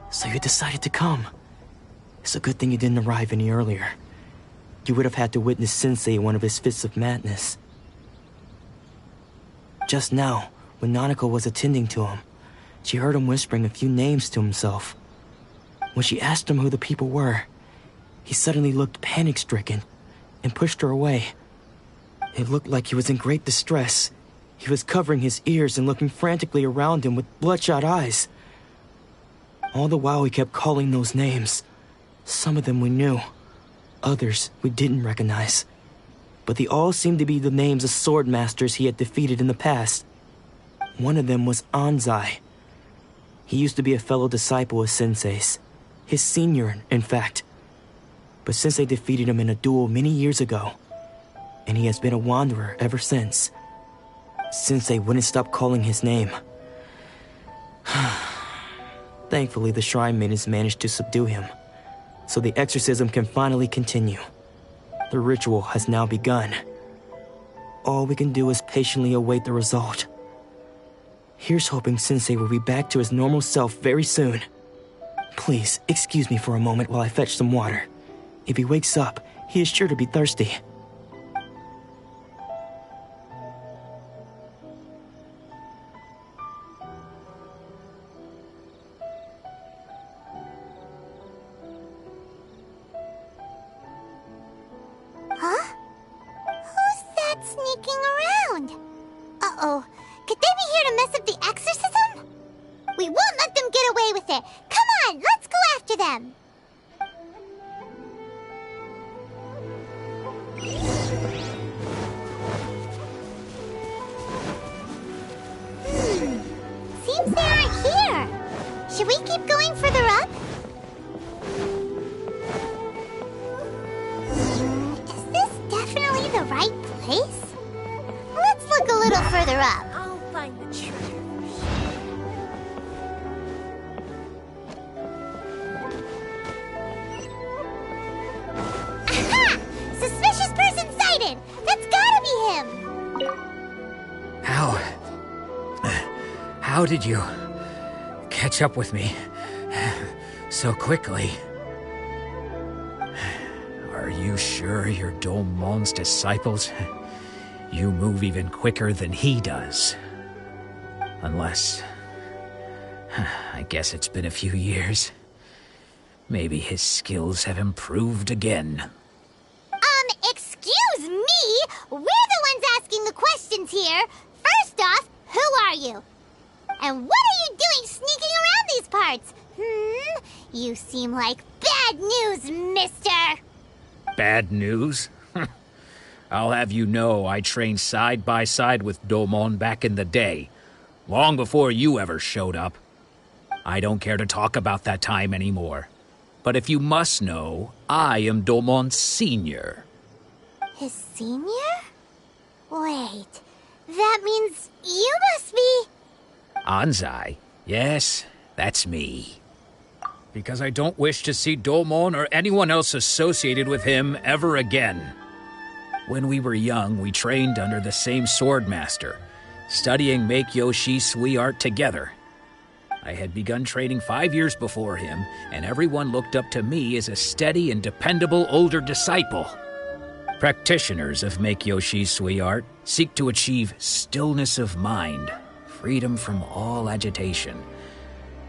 So you decided to come. It's a good thing you didn't arrive any earlier. You would have had to witness Sensei in one of his fits of madness. Just now, when Nanako was attending to him, she heard him whispering a few names to himself. When she asked him who the people were, he suddenly looked panic-stricken and pushed her away. It looked like he was in great distress. He was covering his ears and looking frantically around him with bloodshot eyes. All the while he kept calling those names. Some of them we knew, others we didn't recognize. But they all seemed to be the names of sword masters he had defeated in the past. One of them was Anzai. He used to be a fellow disciple of Sensei's. His senior, in fact. But Sensei defeated him in a duel many years ago, and he has been a wanderer ever since. Sensei wouldn't stop calling his name. Thankfully, the shrine maidens managed to subdue him, so the exorcism can finally continue. The ritual has now begun. All we can do is patiently await the result. Here's hoping Sensei will be back to his normal self very soon. Please, excuse me for a moment while I fetch some water. If he wakes up, he is sure to be thirsty. Huh? Who's that sneaking around? Uh-oh. Could they be here to mess up the exorcism? We won't let them get away with it. Come on, let's go after them. Seems they aren't here. Should we keep going further up? Is this definitely the right place? Let's look a little further up. I'll find the treasure. Aha! Suspicious person sighted! That's gotta be him! How did you catch up with me so quickly? Are you sure you're Domon's disciples? You move even quicker than he does. Unless... I guess it's been a few years. Maybe his skills have improved again. Excuse me? We're the ones asking the questions here. First off, who are you? And what are you doing sneaking around these parts? You seem like bad news, mister. Bad news? I'll have you know I trained side by side with Domon back in the day, long before you ever showed up. I don't care to talk about that time anymore. But if you must know, I am Domon's senior. His senior? Wait, that means you must be... Anzai? Yes, that's me. Because I don't wish to see Domon or anyone else associated with him ever again. When we were young, we trained under the same sword master, studying Meikyo Shisui art together. I had begun training 5 years before him, and everyone looked up to me as a steady and dependable older disciple. Practitioners of Meikyo Shisui art seek to achieve stillness of mind, freedom from all agitation.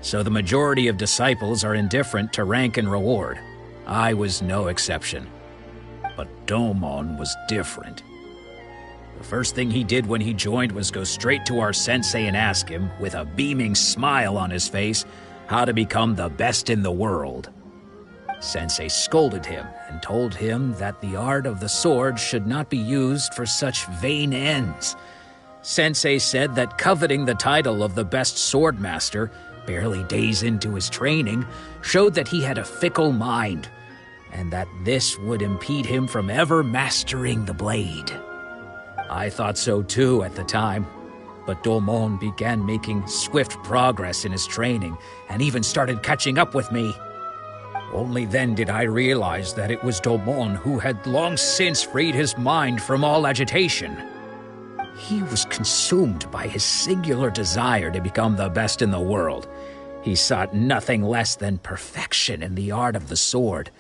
So the majority of disciples are indifferent to rank and reward. I was no exception. But Domon was different. The first thing he did when he joined was go straight to our sensei and ask him, with a beaming smile on his face, how to become the best in the world. Sensei scolded him and told him that the art of the sword should not be used for such vain ends. Sensei said that coveting the title of the best swordmaster, barely days into his training, showed that he had a fickle mind, and that this would impede him from ever mastering the blade. I thought so too at the time, but Domon began making swift progress in his training and even started catching up with me. Only then did I realize that it was Domon who had long since freed his mind from all agitation. He was consumed by his singular desire to become the best in the world. He sought nothing less than perfection in the art of the sword,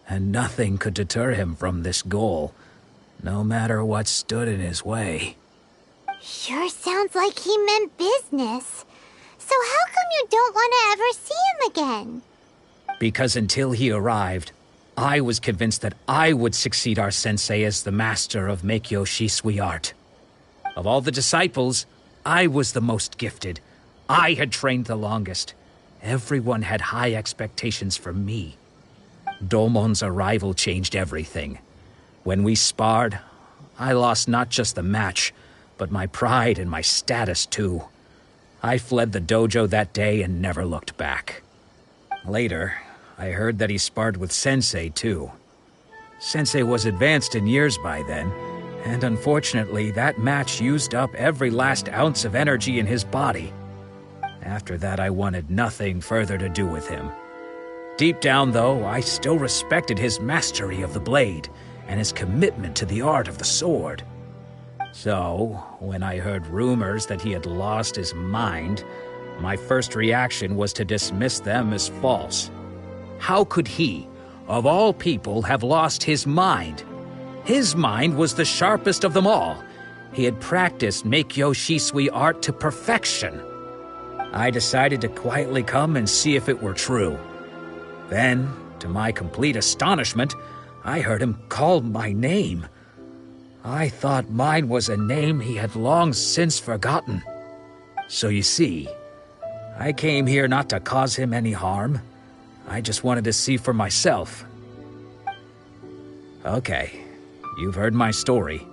and nothing could deter him from this goal, no matter what stood in his way. Sure sounds like he meant business. So how come you don't want to ever see him again? Because until he arrived, I was convinced that I would succeed our sensei as the master of Meikyo Shisui art. Of all the disciples, I was the most gifted. I had trained the longest. Everyone had high expectations from me. Domon's arrival changed everything. When we sparred, I lost not just the match, but my pride and my status too. I fled the dojo that day and never looked back. Later, I heard that he sparred with Sensei too. Sensei was advanced in years by then, and unfortunately that match used up every last ounce of energy in his body. After that, I wanted nothing further to do with him. Deep down, though, I still respected his mastery of the blade and his commitment to the art of the sword. So, when I heard rumors that he had lost his mind, my first reaction was to dismiss them as false. How could he, of all people, have lost his mind? His mind was the sharpest of them all. He had practiced Meikyo Shisui art to perfection. I decided to quietly come and see if it were true. Then, to my complete astonishment, I heard him call my name. I thought mine was a name he had long since forgotten. So you see, I came here not to cause him any harm. I just wanted to see for myself. Okay, you've heard my story.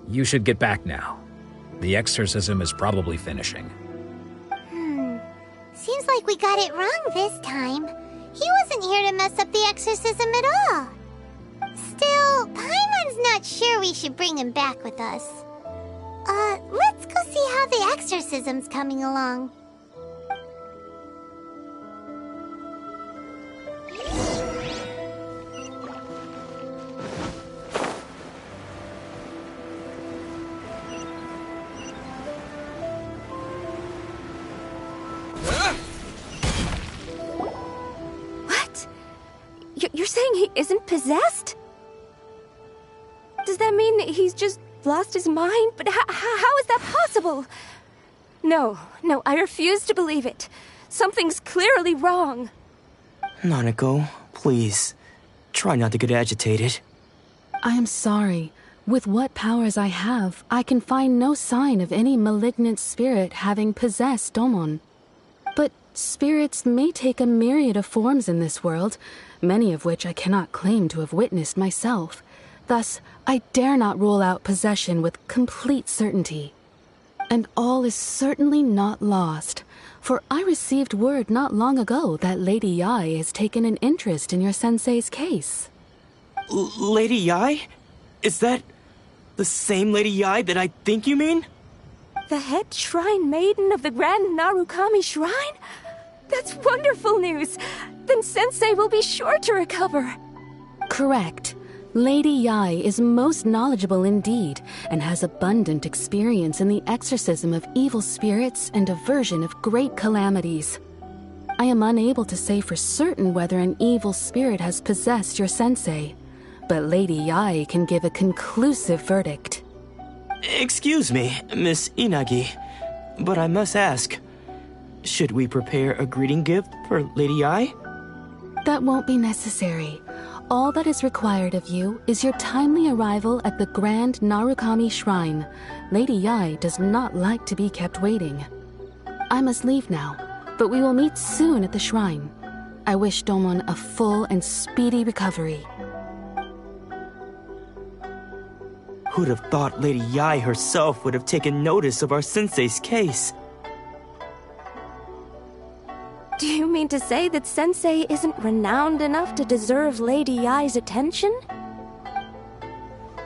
You should get back now. The exorcism is probably finishing. Seems like we got it wrong this time. He wasn't here to mess up the exorcism at all. Still, Paimon's not sure we should bring him back with us. Let's go see how the exorcism's coming along. You're saying he isn't possessed? Does that mean he's just lost his mind? But how is that possible? No, I refuse to believe it. Something's clearly wrong. Nanako, please. Try not to get agitated. I am sorry. With what powers I have, I can find no sign of any malignant spirit having possessed Domon. But spirits may take a myriad of forms in this world, many of which I cannot claim to have witnessed myself. Thus, I dare not rule out possession with complete certainty. And all is certainly not lost, for I received word not long ago that Lady Yai has taken an interest in your sensei's case. Lady Yai? Is that the same Lady Yai that I think you mean? The head shrine maiden of the Grand Narukami Shrine? That's wonderful news! Then Sensei will be sure to recover. Correct. Lady Yai is most knowledgeable indeed, and has abundant experience in the exorcism of evil spirits and aversion of great calamities. I am unable to say for certain whether an evil spirit has possessed your sensei, but Lady Yai can give a conclusive verdict. Excuse me, Miss Inagi, but I must ask, should we prepare a greeting gift for Lady Yai? That won't be necessary. All that is required of you is your timely arrival at the Grand Narukami Shrine. Lady Yai does not like to be kept waiting. I must leave now, but we will meet soon at the shrine. I wish Domon a full and speedy recovery. Who'd have thought Lady Yai herself would have taken notice of our sensei's case? Do you mean to say that Sensei isn't renowned enough to deserve Lady Yai's attention?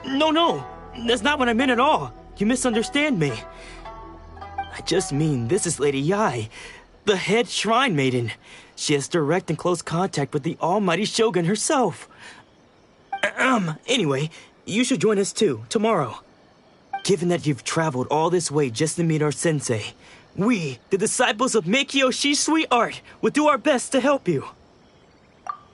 No, that's not what I meant at all. You misunderstand me. I just mean this is Lady Yai, the head shrine maiden. She has direct and close contact with the almighty Shogun herself. Anyway, you should join us too, tomorrow. Given that you've traveled all this way just to meet our sensei, we, the disciples of Meikyo Shisui Art, will do our best to help you.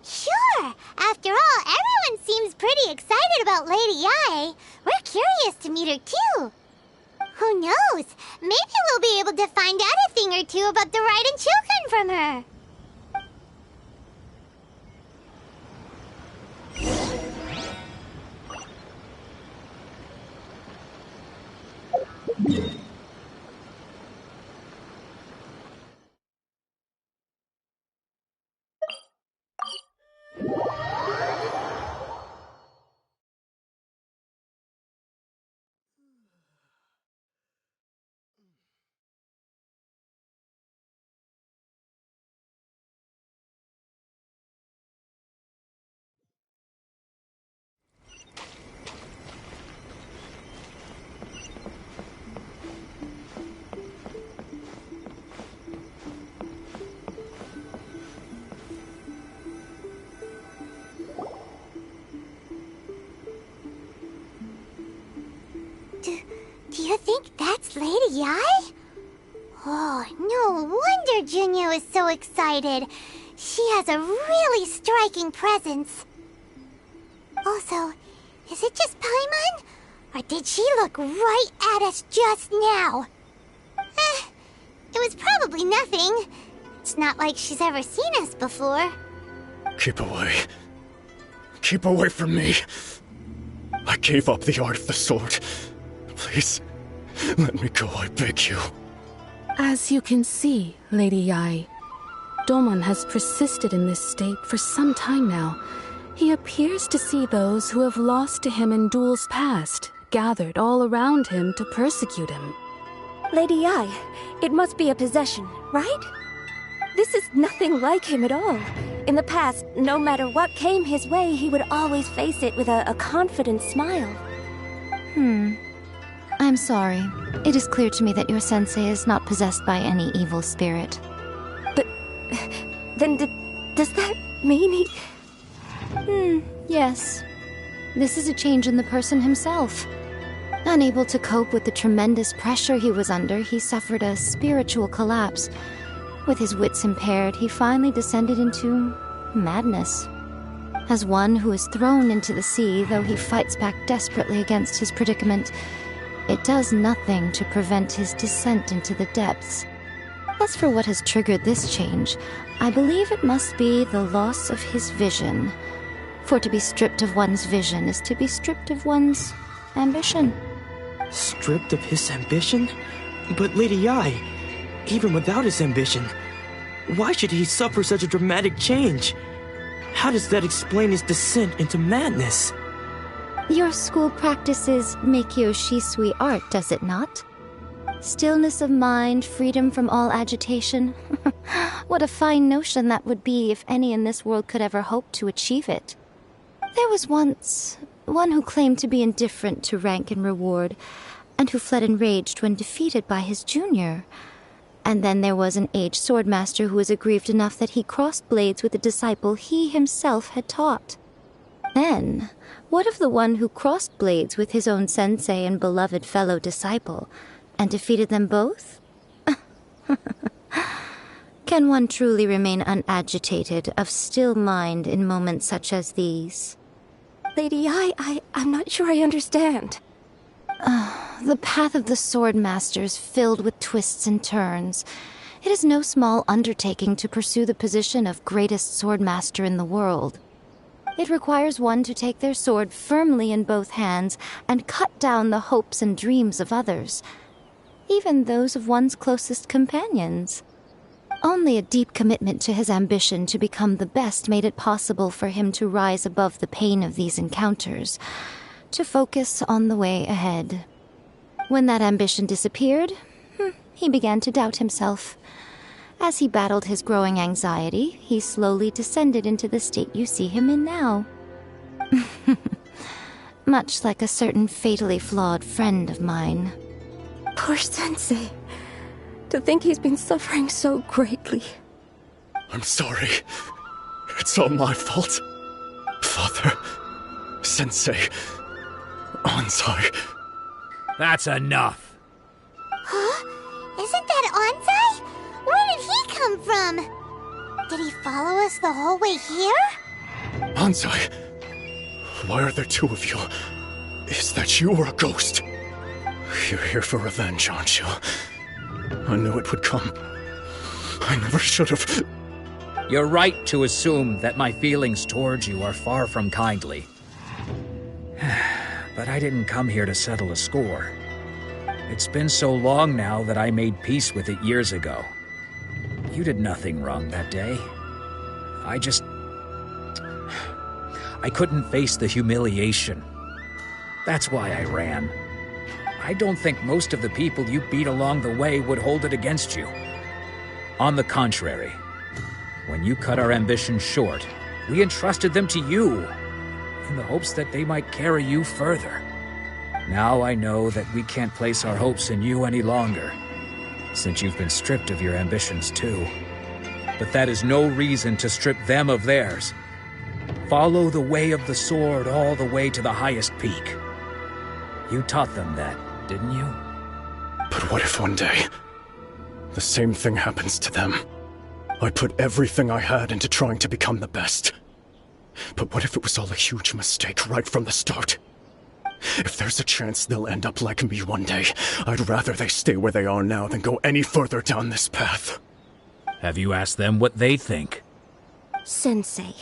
Sure! After all, everyone seems pretty excited about Lady Yai. We're curious to meet her too. Who knows? Maybe we'll be able to find out a thing or two about the Raiden children from her. Do you think that's Lady Yai? Oh, no wonder Junyo is so excited. She has a really striking presence. Also, is it just Paimon? Or did she look right at us just now? It was probably nothing. It's not like she's ever seen us before. Keep away. Keep away from me. I gave up the art of the sword. Please, let me go, I beg you. As you can see, Lady Yai, Domon has persisted in this state for some time now. He appears to see those who have lost to him in duels past, gathered all around him to persecute him. Lady Yai, it must be a possession, right? This is nothing like him at all. In the past, no matter what came his way, he would always face it with a confident smile. I'm sorry. It is clear to me that your sensei is not possessed by any evil spirit. But then does that mean he... Yes. This is a change in the person himself. Unable to cope with the tremendous pressure he was under, he suffered a spiritual collapse. With his wits impaired, he finally descended into madness. As one who is thrown into the sea, though he fights back desperately against his predicament, it does nothing to prevent his descent into the depths. As for what has triggered this change, I believe it must be the loss of his vision. For to be stripped of one's vision is to be stripped of one's ambition. Stripped of his ambition? But Lady Yai, even without his ambition, why should he suffer such a dramatic change? How does that explain his descent into madness? Your school practices Meikyo Shisui art, does it not? Stillness of mind, freedom from all agitation. What a fine notion that would be if any in this world could ever hope to achieve it. There was once one who claimed to be indifferent to rank and reward, and who fled enraged when defeated by his junior. And then there was an aged swordmaster who was aggrieved enough that he crossed blades with a disciple he himself had taught. Then, what of the one who crossed blades with his own sensei and beloved fellow disciple, and defeated them both? Can one truly remain unagitated, of still mind in moments such as these? Lady, I'm not sure I understand. The path of the sword master is filled with twists and turns. It is no small undertaking to pursue the position of greatest sword master in the world. It requires one to take their sword firmly in both hands and cut down the hopes and dreams of others, even those of one's closest companions. Only a deep commitment to his ambition to become the best made it possible for him to rise above the pain of these encounters, to focus on the way ahead. When that ambition disappeared, he began to doubt himself. As he battled his growing anxiety, he slowly descended into the state you see him in now. Much like a certain fatally flawed friend of mine. Poor Sensei. To think he's been suffering so greatly. I'm sorry. It's all my fault. Father, Sensei, Anzai. That's enough. Huh? Isn't that Anzai? Where did he come from? Did he follow us the whole way here? Anzai, why are there two of you? Is that you or a ghost? You're here for revenge, aren't you? I knew it would come. I never should have. You're right to assume that my feelings towards you are far from kindly. But I didn't come here to settle a score. It's been so long now that I made peace with it years ago. You did nothing wrong that day. I couldn't face the humiliation. That's why I ran. I don't think most of the people you beat along the way would hold it against you. On the contrary, when you cut our ambitions short, we entrusted them to you, in the hopes that they might carry you further. Now I know that we can't place our hopes in you any longer, since you've been stripped of your ambitions too. But that is no reason to strip them of theirs. Follow the way of the sword all the way to the highest peak. You taught them that, didn't you? But what if one day, the same thing happens to them? I put everything I had into trying to become the best. But what if it was all a huge mistake right from the start? If there's a chance they'll end up like me one day, I'd rather they stay where they are now than go any further down this path. Have you asked them what they think? Sensei,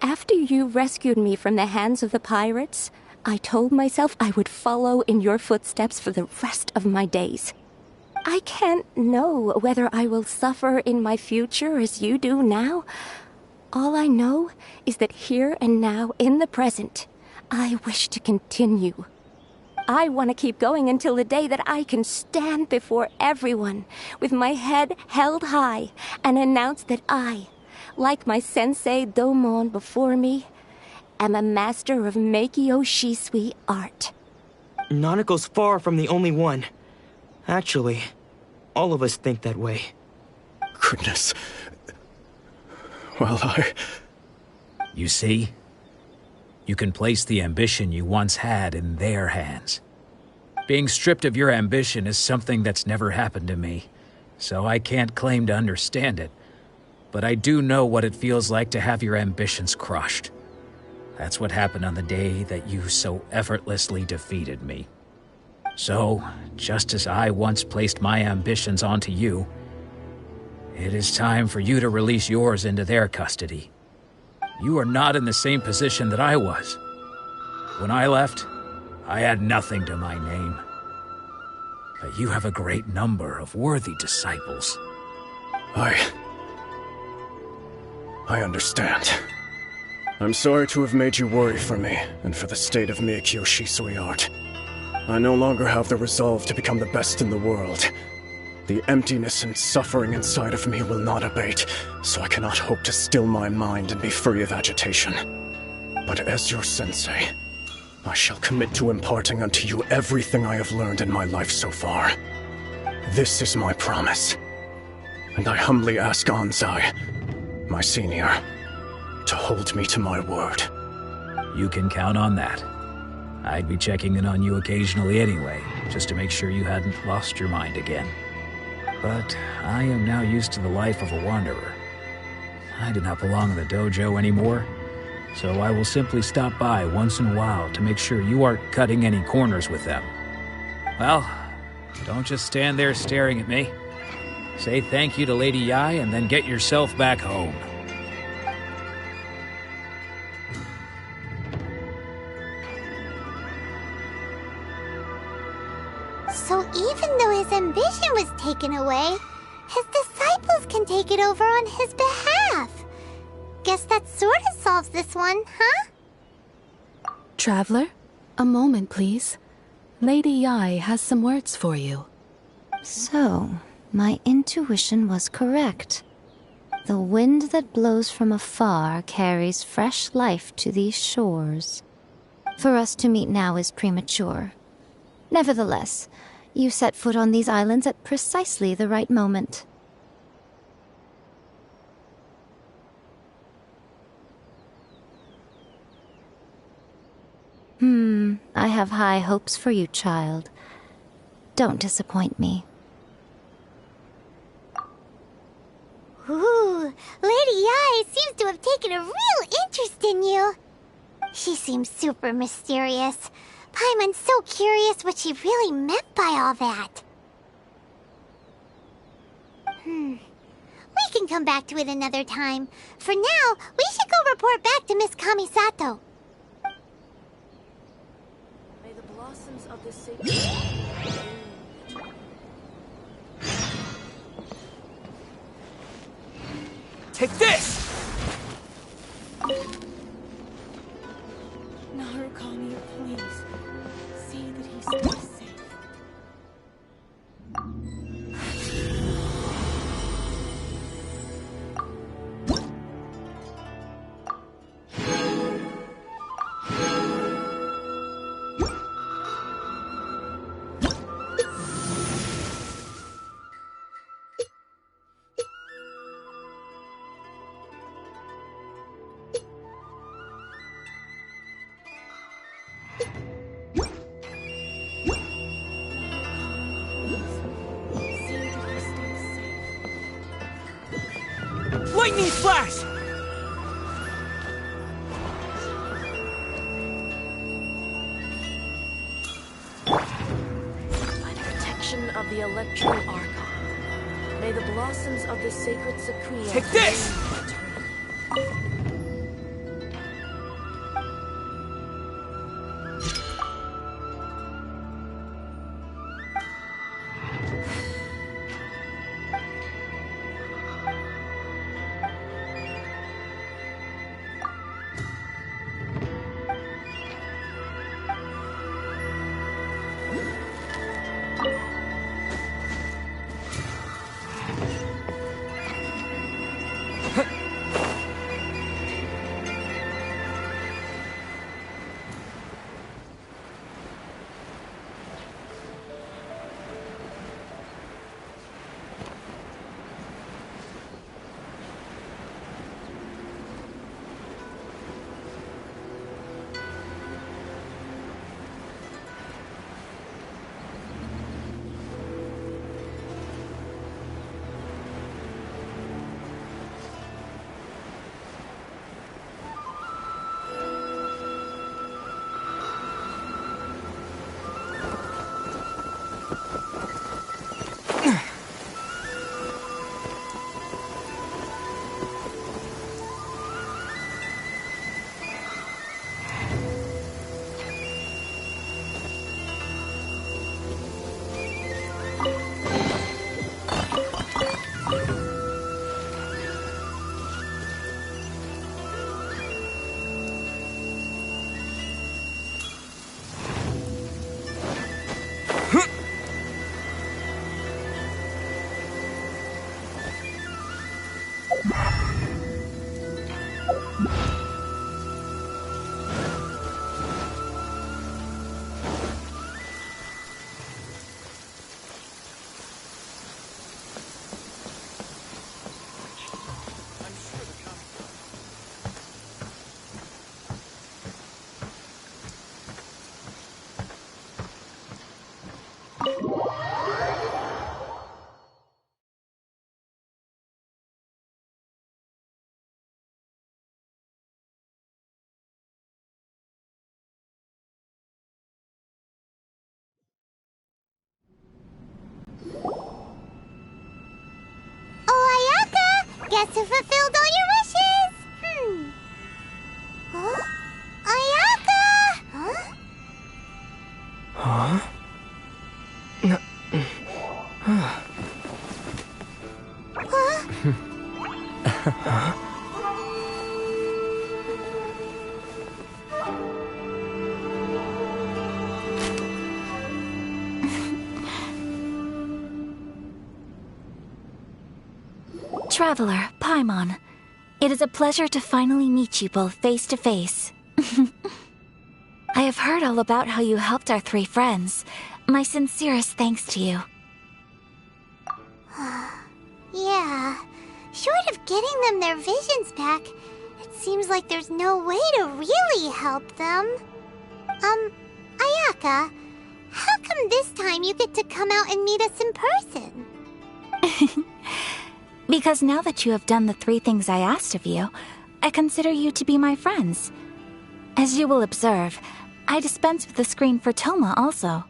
after you rescued me from the hands of the pirates, I told myself I would follow in your footsteps for the rest of my days. I can't know whether I will suffer in my future as you do now. All I know is that here and now, in the present, I wish to continue. I want to keep going until the day that I can stand before everyone with my head held high and announce that I, like my sensei Domon before me, am a master of Meikyo Shisui art. Nanako's far from the only one. Actually, all of us think that way. Goodness. Well, You see? You can place the ambition you once had in their hands. Being stripped of your ambition is something that's never happened to me, so I can't claim to understand it. But I do know what it feels like to have your ambitions crushed. That's what happened on the day that you so effortlessly defeated me. So, just as I once placed my ambitions onto you, it is time for you to release yours into their custody. You are not in the same position that I was. When I left, I had nothing to my name. But you have a great number of worthy disciples. I understand. I'm sorry to have made you worry for me, and for the state of Meikyo Shisui art. I no longer have the resolve to become the best in the world. The emptiness and suffering inside of me will not abate, so I cannot hope to still my mind and be free of agitation. But as your sensei, I shall commit to imparting unto you everything I have learned in my life so far. This is my promise. And I humbly ask Anzai, my senior, to hold me to my word. You can count on that. I'd be checking in on you occasionally anyway, just to make sure you hadn't lost your mind again. But I am now used to the life of a wanderer. I do not belong in the dojo anymore, so I will simply stop by once in a while to make sure you aren't cutting any corners with them. Well, don't just stand there staring at me. Say thank you to Lady Yai and then get yourself back home. So even though his ambition was taken away, his disciples can take it over on his behalf. Guess that sort of solves this one, huh? Traveler, a moment, please. Lady Yai has some words for you. So, my intuition was correct. The wind that blows from afar carries fresh life to these shores. For us to meet now is premature. Nevertheless, you set foot on these islands at precisely the right moment. I have high hopes for you, child. Don't disappoint me. Ooh, Lady Yai seems to have taken a real interest in you. She seems super mysterious. Paimon's so curious what she really meant by all that. We can come back to it another time. For now, we should go report back to Miss Kamisato. May the blossoms of the sacred... Take this! Narukami, please. See that he stays safe. Lightning flash! By the protection of the Electro Archon, may the blossoms of the sacred sequoia... Take this! Guess who fulfilled all your wishes? Huh? Ayaka! Huh? Huh? Huh? Traveler, Paimon, it is a pleasure to finally meet you both face to face. I have heard all about how you helped our 3 friends. My sincerest thanks to you. Yeah. Short of getting them their visions back, it seems like there's no way to really help them. Ayaka, how come this time you get to come out and meet us in person? Because now that you have done the 3 things I asked of you, I consider you to be my friends. As you will observe, I dispense with the screen for Toma also.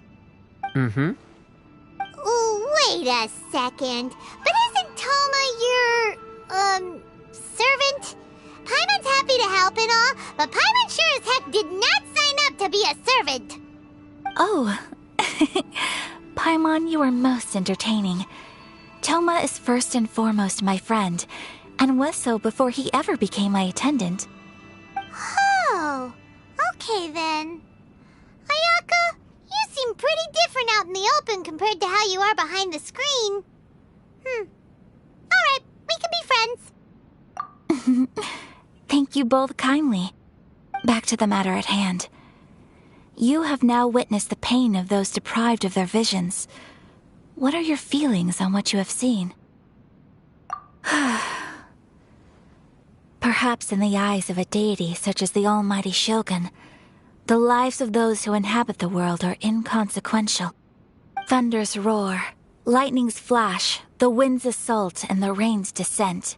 Wait a second. But isn't Toma your, servant? Paimon's happy to help and all, but Paimon sure as heck did not sign up to be a servant. Oh. Paimon, you are most entertaining. Toma is first and foremost my friend, and was so before he ever became my attendant. Oh, okay then. Ayaka, you seem pretty different out in the open compared to how you are behind the screen. Alright, we can be friends. Thank you both kindly. Back to the matter at hand. You have now witnessed the pain of those deprived of their visions. What are your feelings on what you have seen? Perhaps in the eyes of a deity such as the almighty Shogun, the lives of those who inhabit the world are inconsequential. Thunders roar, lightnings flash, the winds assault, and the rains descent.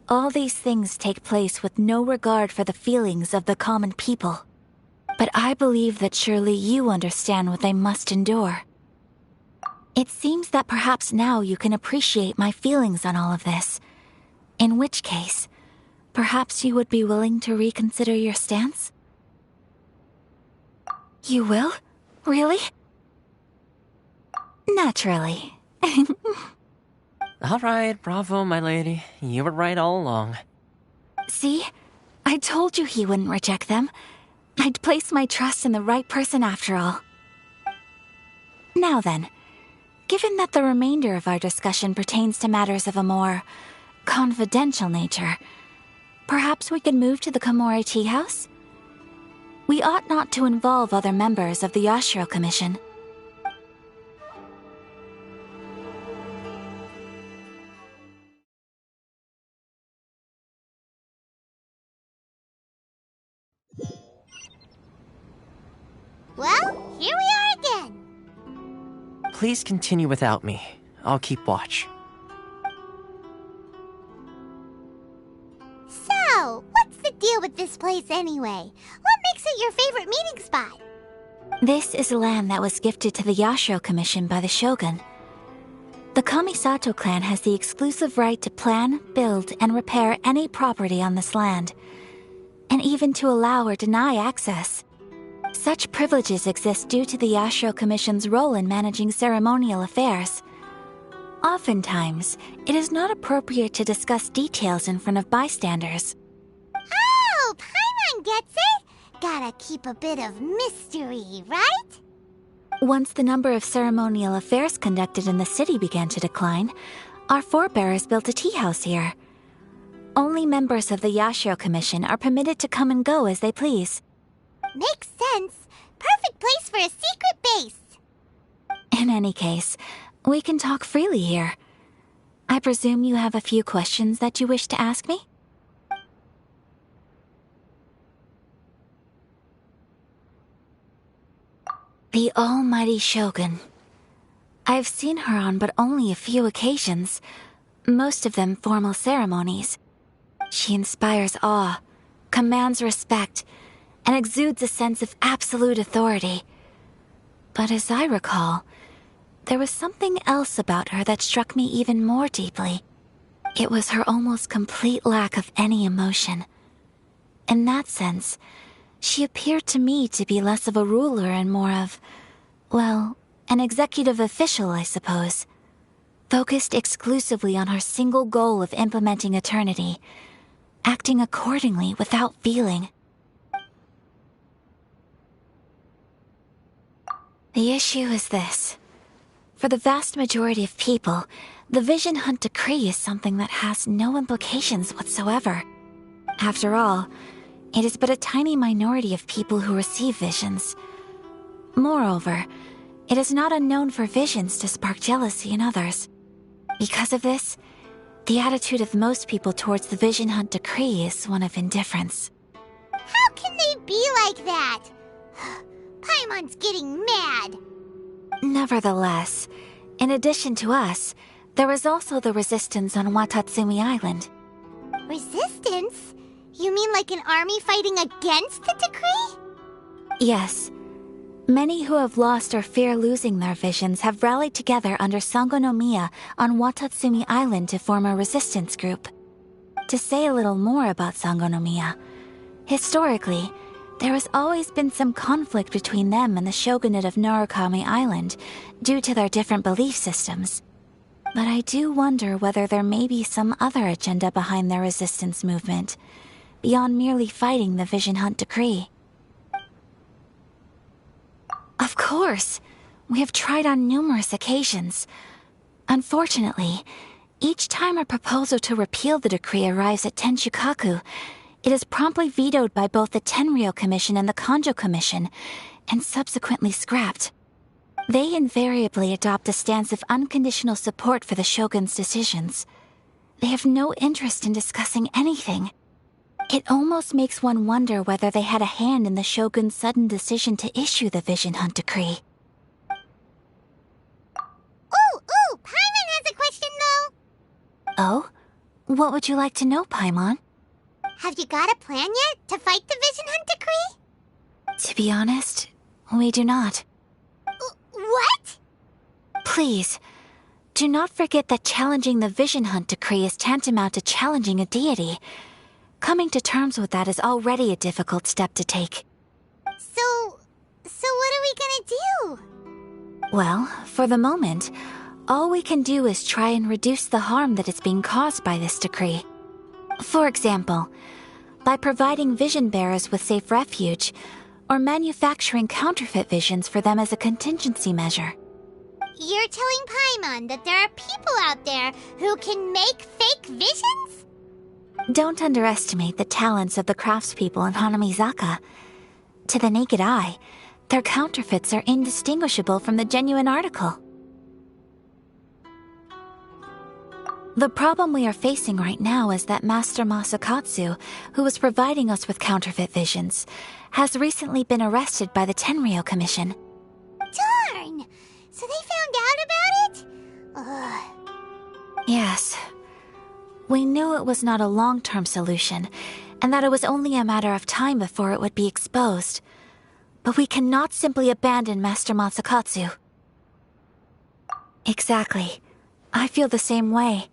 All these things take place with no regard for the feelings of the common people. But I believe that surely you understand what they must endure. It seems that perhaps now you can appreciate my feelings on all of this. In which case, perhaps you would be willing to reconsider your stance? You will? Really? Naturally. All right, bravo, my lady. You were right all along. See? I told you he wouldn't reject them. I'd placed my trust in the right person after all. Now then, given that the remainder of our discussion pertains to matters of a more confidential nature, perhaps we could move to the Komori Tea House? We ought not to involve other members of the Yashiro Commission. Well, here we are again. Please continue without me. I'll keep watch. So, what's the deal with this place anyway? What makes it your favorite meeting spot? This is land that was gifted to the Yashiro Commission by the Shogun. The Kamisato clan has the exclusive right to plan, build, and repair any property on this land, and even to allow or deny access. Such privileges exist due to the Yashiro Commission's role in managing ceremonial affairs. Oftentimes, it is not appropriate to discuss details in front of bystanders. Oh, Paimon gets it! Gotta keep a bit of mystery, right? Once the number of ceremonial affairs conducted in the city began to decline, our forebears built a tea house here. Only members of the Yashiro Commission are permitted to come and go as they please. Makes sense. Perfect place for a secret base. In any case, we can talk freely here. I presume you have a few questions that you wish to ask me? The almighty Shogun. I've seen her on but only a few occasions, most of them formal ceremonies. She inspires awe, commands respect, and exudes a sense of absolute authority. But as I recall, there was something else about her that struck me even more deeply. It was her almost complete lack of any emotion. In that sense, she appeared to me to be less of a ruler and more of, well, an executive official, I suppose. Focused exclusively on her single goal of implementing eternity, acting accordingly without feeling. The issue is this. For the vast majority of people, the Vision Hunt Decree is something that has no implications whatsoever. After all, it is but a tiny minority of people who receive visions. Moreover, it is not unknown for visions to spark jealousy in others. Because of this, the attitude of most people towards the Vision Hunt Decree is one of indifference. How can they be like that? Paimon's getting mad. Nevertheless, in addition to us, there is also the resistance on Watatsumi Island. Resistance? You mean like an army fighting against the decree? Yes. Many who have lost or fear losing their visions have rallied together under Sangonomiya on Watatsumi Island to form a resistance group. To say a little more about Sangonomiya, historically, there has always been some conflict between them and the shogunate of Narukami Island due to their different belief systems. But I do wonder whether there may be some other agenda behind their resistance movement, beyond merely fighting the Vision Hunt Decree. Of course, we have tried on numerous occasions. Unfortunately, each time a proposal to repeal the decree arrives at Tenshukaku, it is promptly vetoed by both the Tenryou Commission and the Kanjo Commission, and subsequently scrapped. They invariably adopt a stance of unconditional support for the shogun's decisions. They have no interest in discussing anything. It almost makes one wonder whether they had a hand in the shogun's sudden decision to issue the Vision Hunt Decree. Ooh, Paimon has a question though. Oh? What would you like to know, Paimon? Have you got a plan yet to fight the Vision Hunt Decree? To be honest, we do not. What? Please, do not forget that challenging the Vision Hunt Decree is tantamount to challenging a deity. Coming to terms with that is already a difficult step to take. So what are we gonna do? Well, for the moment, all we can do is try and reduce the harm that is being caused by this decree. For example, by providing vision bearers with safe refuge, or manufacturing counterfeit visions for them as a contingency measure. You're telling Paimon that there are people out there who can make fake visions? Don't underestimate the talents of the craftspeople in Hanamizaka. To the naked eye, their counterfeits are indistinguishable from the genuine article. The problem we are facing right now is that Master Masakatsu, who was providing us with counterfeit visions, has recently been arrested by the Tenryou Commission. Darn! So they found out about it? Ugh. Yes. We knew it was not a long-term solution, and that it was only a matter of time before it would be exposed. But we cannot simply abandon Master Masakatsu. Exactly. I feel the same way.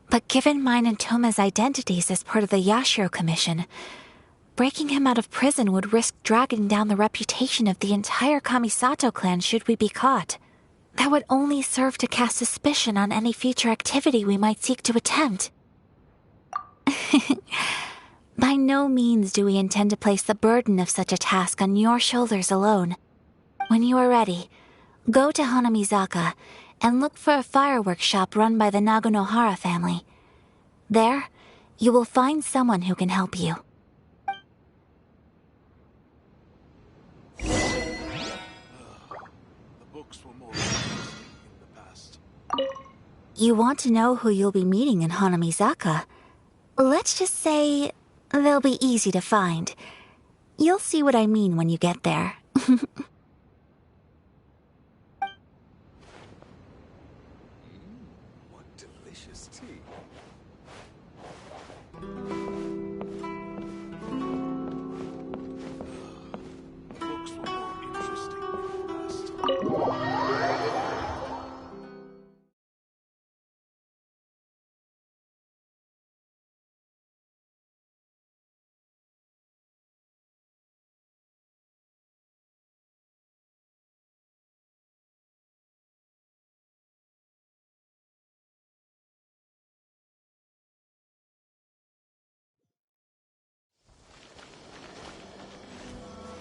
But given mine and Toma's identities as part of the Yashiro Commission, breaking him out of prison would risk dragging down the reputation of the entire Kamisato clan should we be caught. That would only serve to cast suspicion on any future activity we might seek to attempt. By no means do we intend to place the burden of such a task on your shoulders alone. When you are ready, go to Hanamizaka and look for a fireworks shop run by the Naganohara family. There, you will find someone who can help you. You want to know who you'll be meeting in Hanamizaka? Let's just say they'll be easy to find. You'll see what I mean when you get there. What delicious tea. Books were more interesting in the past.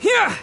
Here!